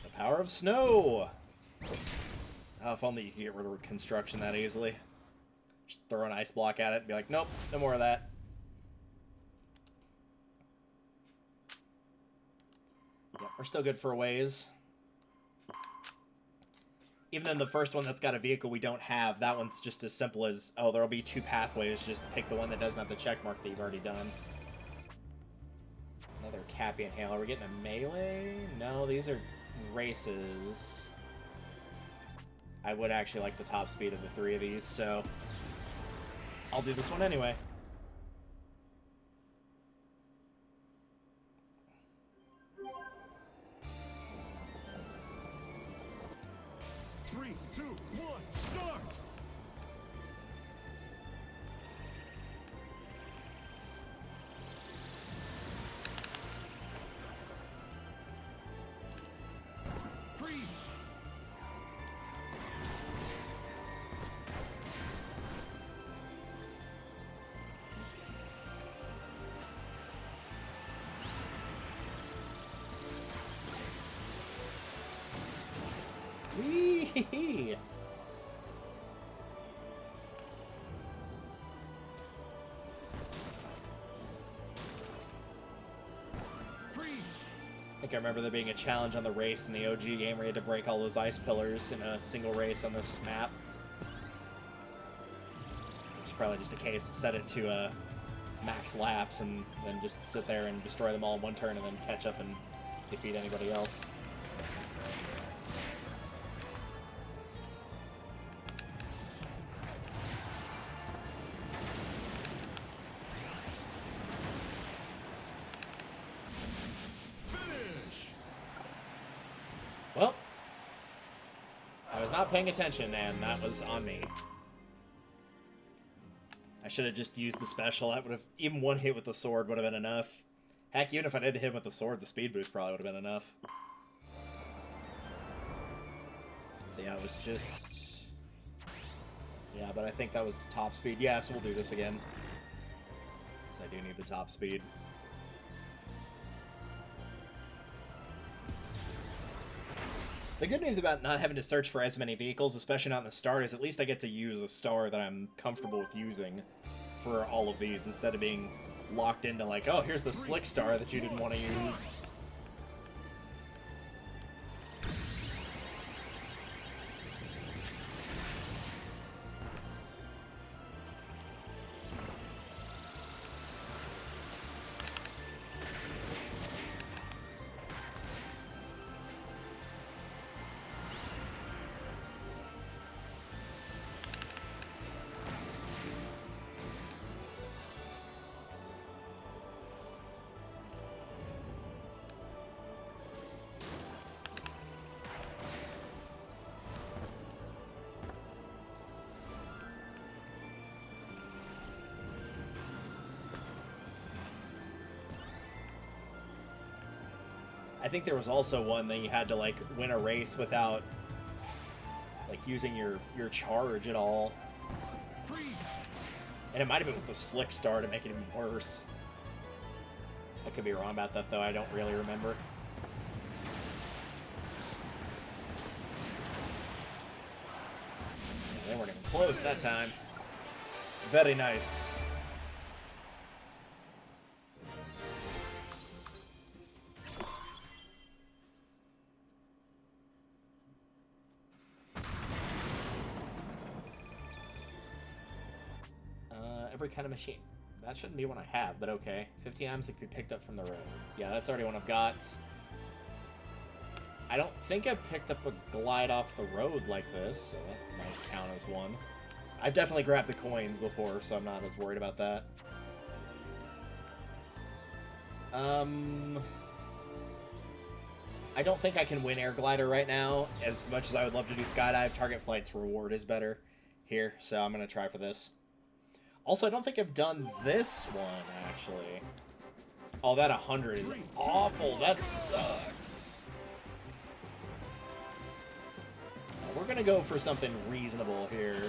The power of snow! Oh, if only you could get rid of construction that easily. Just throw an ice block at it and be like, nope, no more of that. Yep, we're still good for a ways. Even in the first one that's got a vehicle we don't have, that one's just as simple as, oh, there'll be 2 pathways, just pick the one that doesn't have the check mark that you've already done. Another Cappy Inhale. Are we getting a melee? No, these are races. I would actually like the top speed of the 3 of these, so I'll do this one anyway. Three, two, one, start! Wee-hee-hee. I think I remember there being a challenge on the race in the OG game where you had to break all those ice pillars in a single race on this map. It's probably just a case of set it to max laps and then just sit there and destroy them all in one turn and then catch up and defeat anybody else. Well, I was not paying attention, and that was on me. I should have just used the special. That would have, even one hit with the sword would have been enough. Heck, even if I didn't hit him with the sword, the speed boost probably would have been enough. So yeah, it was just... Yeah, but I think that was top speed. Yeah, so we'll do this again. Because I do need the top speed. The good news about not having to search for as many vehicles, especially not in the start, is at least I get to use a star that I'm comfortable with using for all of these, instead of being locked into like, oh, here's the slick star that you didn't want to use. I think there was also one that you had to, like, win a race without, like, using your charge at all. Freeze. And it might have been with the slick star to make it even worse. I could be wrong about that, though. I don't really remember. Yeah, they weren't even close that time. Very nice. Every kind of machine. That shouldn't be one I have, but okay. 15 items that can be picked up from the road. Yeah, that's already one I've got. I don't think I've picked up a glide off the road like this, so that might count as one. I've definitely grabbed the coins before, so I'm not as worried about that. I don't think I can win Air Glider right now. As much as I would love to do Skydive, Target Flight's reward is better here, so I'm going to try for this. Also, I don't think I've done this one, actually. Oh, that 100 is awful. That sucks. We're going to go for something reasonable here.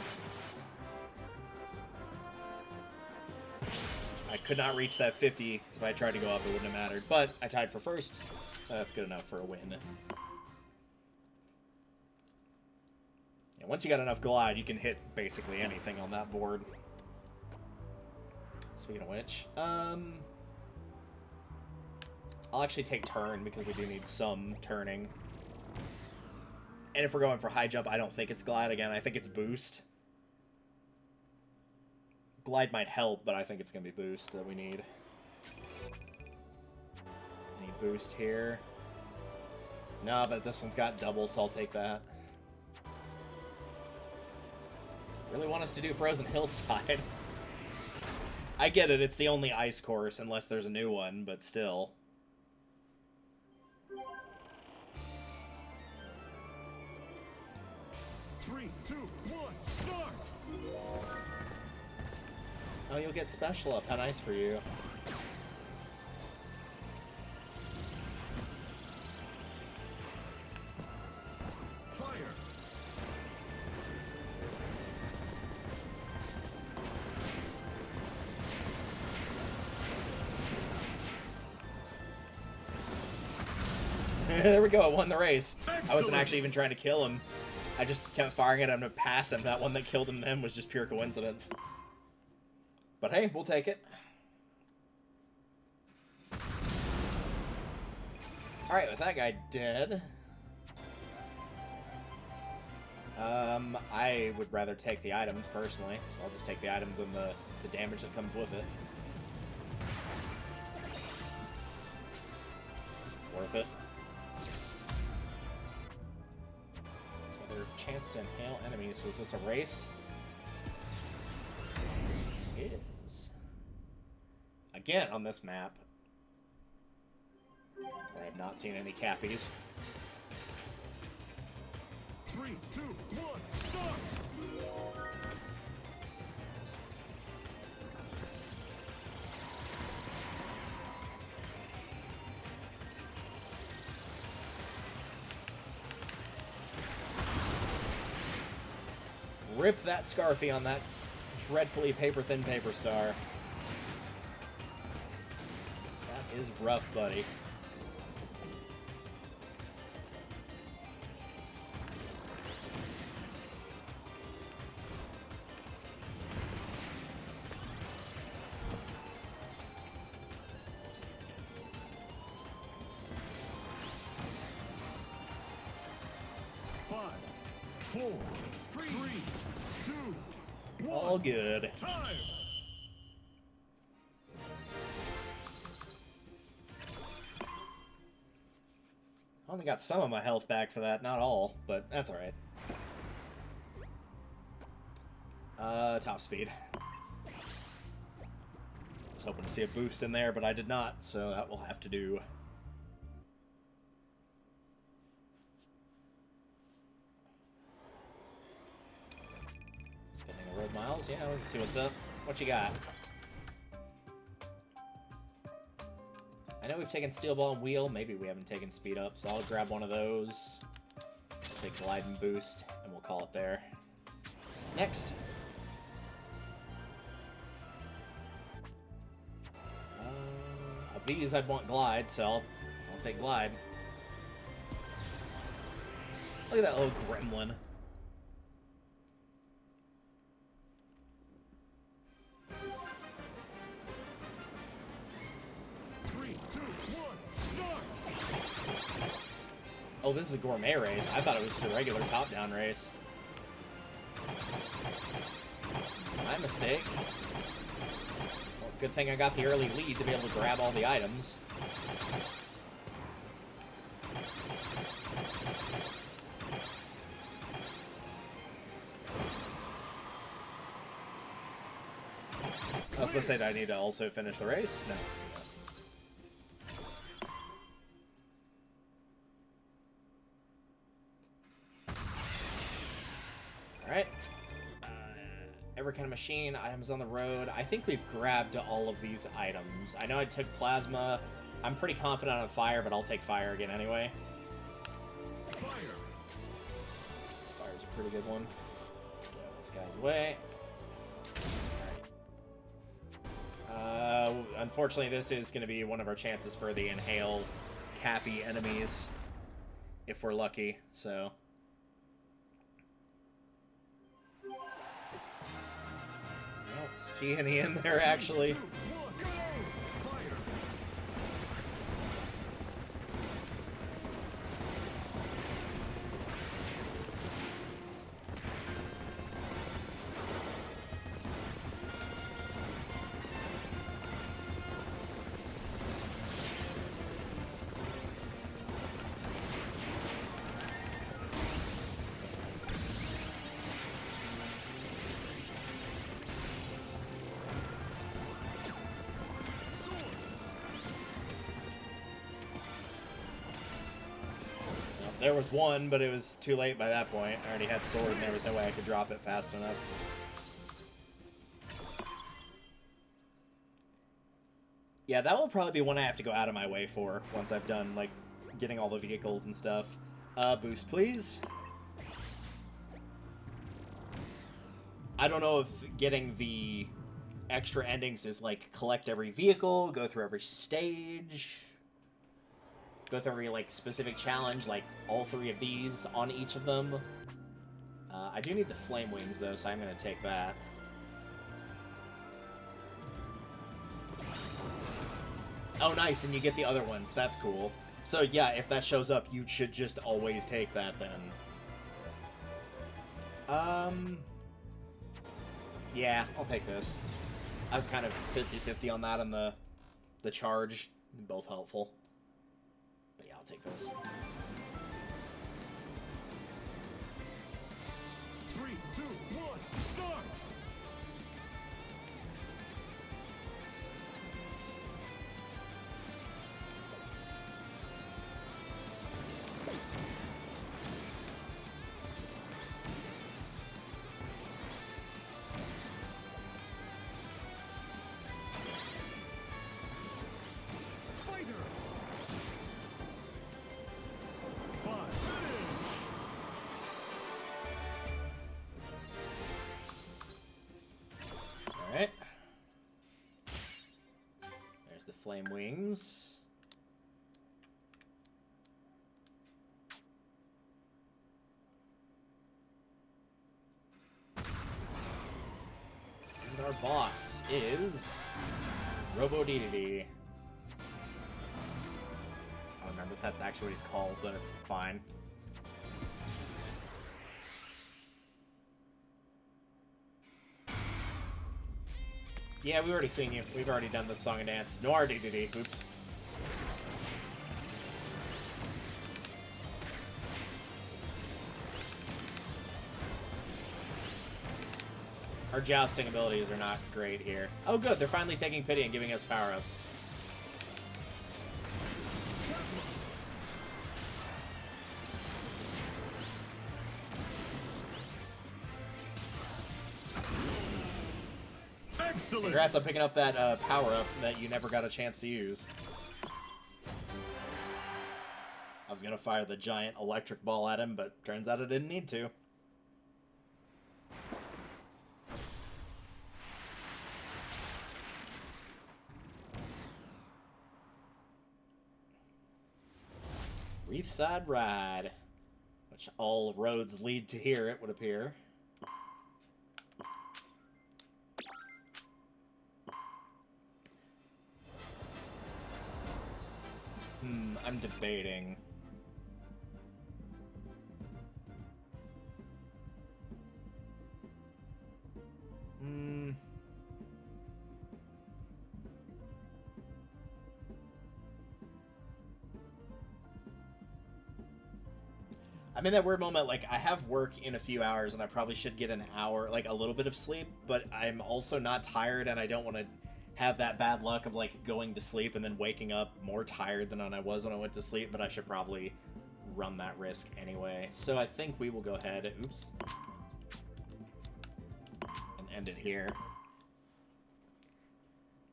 I could not reach that 50, so if I tried to go up, it wouldn't have mattered. But I tied for first, so that's good enough for a win. Yeah, once you got enough glide, you can hit basically anything on that board. Speaking of which, I'll actually take turn because we do need some turning. And if we're going for high jump, I don't think it's glide again. I think it's boost. Glide might help, but I think it's going to be boost that we need. Any boost here? No, but this one's got double, so I'll take that. Really want us to do Frozen Hillside. I get it, it's the only ice course, unless there's a new one, but still. Three, two, one, start! Oh, you'll get special up. How nice for you. Fire! There we go, I won the race. Excellent. I wasn't actually even trying to kill him. I just kept firing at him to pass him. That one that killed him then was just pure coincidence. But hey, we'll take it. Alright, with that guy dead... I would rather take the items, personally. So I'll just take the items and the damage that comes with it. Worth it. Another chance to inhale enemies. So is this a race? It is. Again, on this map, where I've not seen any cappies. 3, 2, 1, start! Rip that Scarfy on that dreadfully paper-thin paper star. That is rough, buddy. All good. Time. I only got some of my health back for that, not all, but that's alright. Top speed. I was hoping to see a boost in there, but I did not, so that will have to do. Spending the road miles? Yeah, let's see what's up. What you got? I know we've taken Steel Ball and Wheel. Maybe we haven't taken Speed Up, so I'll grab one of those. Take Glide and Boost, and we'll call it there. Next. Of these, I'd want Glide, so I'll take Glide. Look at that little gremlin. Oh, this is a gourmet race. I thought it was just a regular top-down race. My mistake. Well, good thing I got the early lead to be able to grab all the items. I was going to say, do I need to also finish the race? No. Alright. Every kind of machine, items on the road. I think we've grabbed all of these items. I know I took plasma. I'm pretty confident on fire, but I'll take fire again anyway. Fire. Fire's a pretty good one. Get this guy's way. Alright. Unfortunately, this is going to be one of our chances for the inhale cappy enemies. If we're lucky, so... see any in there, actually. There was one, but it was too late by that point. I already had sword, and there was no way I could drop it fast enough. Yeah, that will probably be one I have to go out of my way for once I've done, like, getting all the vehicles and stuff. Boost, please. I don't know if getting the extra endings is, like, collect every vehicle, go through every stage... Go through every, like, specific challenge, like, all three of these on each of them. I do need the flame wings, though, so I'm going to take that. Oh, nice, and you get the other ones. That's cool. So, yeah, if that shows up, you should just always take that, then. Yeah, I'll take this. I was kind of 50-50 on that and the charge. Both helpful. But yeah, I'll take this. 3, 2, 1, start! Alright. There's the flame wings. And our boss is Robo-DDD. I don't remember if that's actually what he's called, but it's fine. Yeah, we've already seen you. We've already done this song and dance. Noir DDD. Oops. Our jousting abilities are not great here. Oh, good. They're finally taking pity and giving us power-ups. Excellent! Congrats on picking up that power-up that you never got a chance to use. I was gonna fire the giant electric ball at him, but turns out I didn't need to. Reefside Ride, which all roads lead to here, it would appear. I'm debating. I'm in that weird moment, like, I have work in a few hours, and I probably should get an hour, like, a little bit of sleep, but I'm also not tired, and I don't want to have that bad luck of, like, going to sleep and then waking up more tired than I was when I went to sleep, but I should probably run that risk anyway. So I think we will go ahead, oops, and end it here.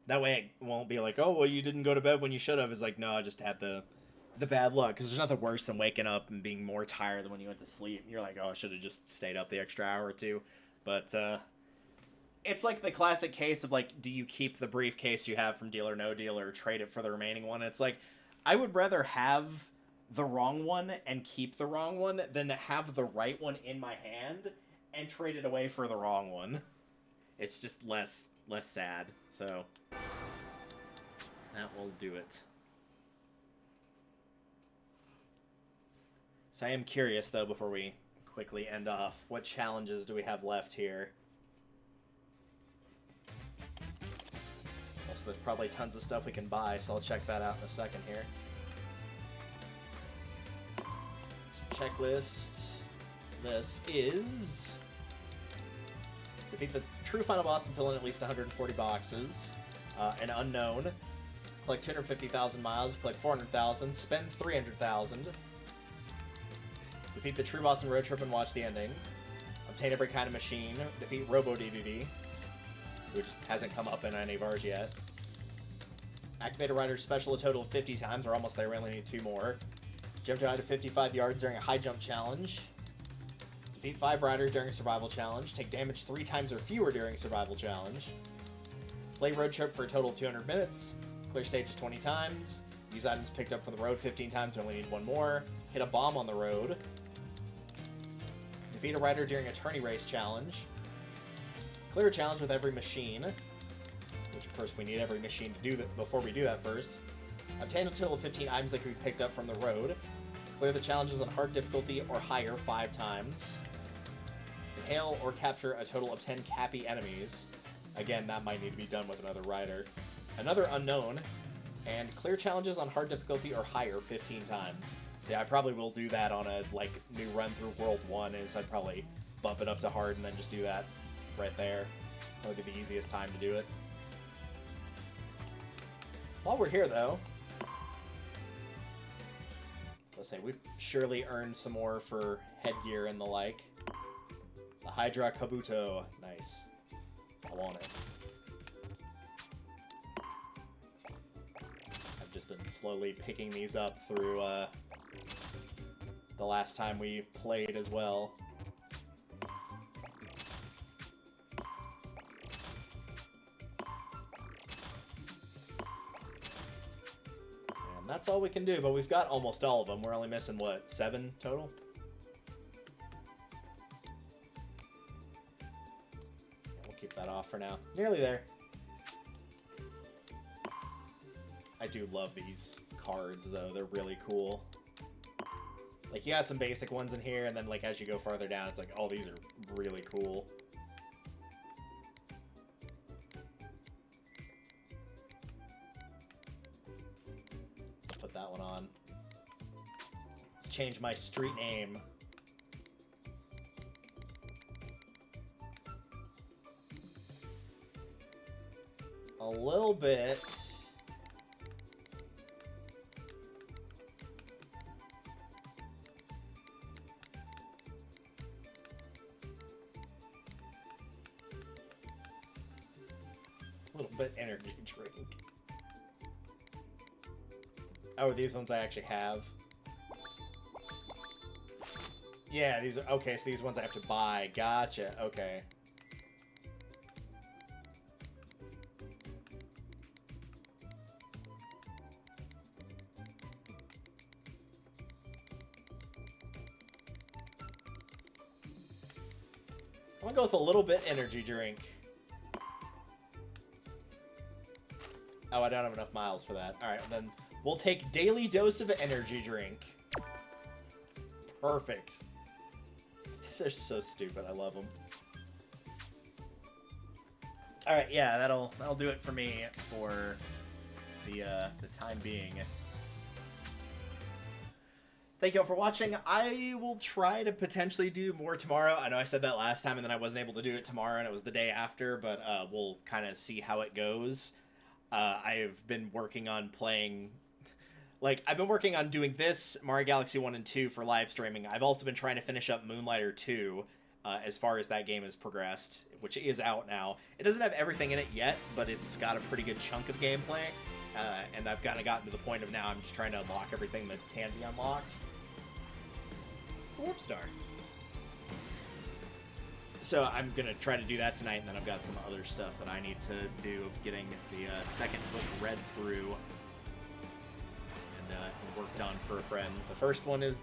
That way it won't be like, oh, well, you didn't go to bed when you should have. It's like, no, I just had the bad luck, because there's nothing worse than waking up and being more tired than when you went to sleep. You're like, oh, I should have just stayed up the extra hour or two. But it's like the classic case of, like, do you keep the briefcase you have from Deal or No Deal or trade it for the remaining one? It's like, I would rather have the wrong one and keep the wrong one than to have the right one in my hand and trade it away for the wrong one. It's just less sad. So that will do it. So I am curious, though, before we quickly end off, what challenges do we have left here? Also, there's probably tons of stuff we can buy, so I'll check that out in a second here. So checklist. This is... defeat the true final boss and fill in at least 140 boxes. An unknown. Collect 250,000 miles. Collect 400,000. Spend 300,000. Defeat the true boss in Road Trip and watch the ending. Obtain every kind of machine. Defeat Robo-DDD, which hasn't come up in any of ours yet. Activate a rider's special a total of 50 times. We're almost there. We only need 2 more. Jump to 55 yards during a high jump challenge. Defeat 5 riders during a survival challenge. Take damage 3 times or fewer during a survival challenge. Play Road Trip for a total of 200 minutes. Clear stages 20 times. Use items picked up from the road 15 times. We only need 1 more. Hit a bomb on the road. Defeat a rider during a tourney race challenge. Clear a challenge with every machine. Which, of course, we need every machine to do that before we do that first. Obtain a total of 15 items that can be picked up from the road. Clear the challenges on hard difficulty or higher 5 times. Inhale or capture a total of 10 Cappy enemies. Again, that might need to be done with another rider. Another unknown. And clear challenges on hard difficulty or higher 15 times. So yeah, I probably will do that on a new run through World 1, is I'd probably bump it up to hard and then just do that right there. That would be the easiest time to do it. While we're here, though, let's say we've surely earned some more for headgear and the like. The Hydra Kabuto. Nice. I want it. I've just been slowly picking these up through the last time we played as well. And that's all we can do, but we've got almost all of them. We're only missing, what, 7 total? We'll keep that off for now. Nearly there. I do love these cards, though. They're really cool. Like, you got some basic ones in here, and then, like, as you go farther down, it's like, oh, these are really cool. Put that one on. Let's change my street name. A little bit. Energy drink. Oh, these ones I actually have. Yeah, these are... Okay, so these ones I have to buy. Gotcha. Okay. I'm gonna go with a little bit energy drink. Oh, I don't have enough miles for that. Alright, then we'll take daily dose of energy drink. Perfect. These are so stupid. I love them. Alright, yeah, that'll do it for me for the time being. Thank you all for watching. I will try to potentially do more tomorrow. I know I said that last time and then I wasn't able to do it tomorrow and it was the day after, but we'll kind of see how it goes. I've been working on playing, I've been working on doing this, Mario Galaxy 1 and 2 for live streaming. I've also been trying to finish up Moonlighter 2, as far as that game has progressed, which is out now. It doesn't have everything in it yet, but it's got a pretty good chunk of gameplay, and I've kind of gotten to the point of now I'm just trying to unlock everything that can be unlocked. Warp Star. So I'm going to try to do that tonight, and then I've got some other stuff that I need to do of getting the second book read through and worked on for a friend. The first one has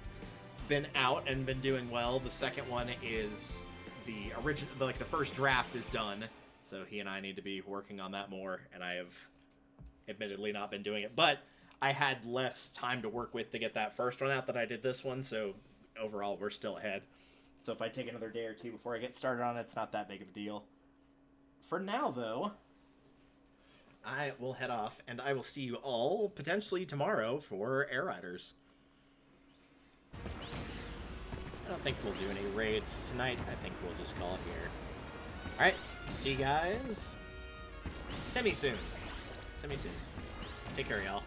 been out and been doing well. The second one is the original, the first draft is done, so he and I need to be working on that more, and I have admittedly not been doing it, but I had less time to work with to get that first one out than I did this one, so overall we're still ahead. So if I take another day or two before I get started on it, it's not that big of a deal. For now, though, I will head off, and I will see you all potentially tomorrow for Air Riders. I don't think we'll do any raids tonight. I think we'll just call it here. Alright, see you guys semi-soon. Semi-soon. Take care, y'all.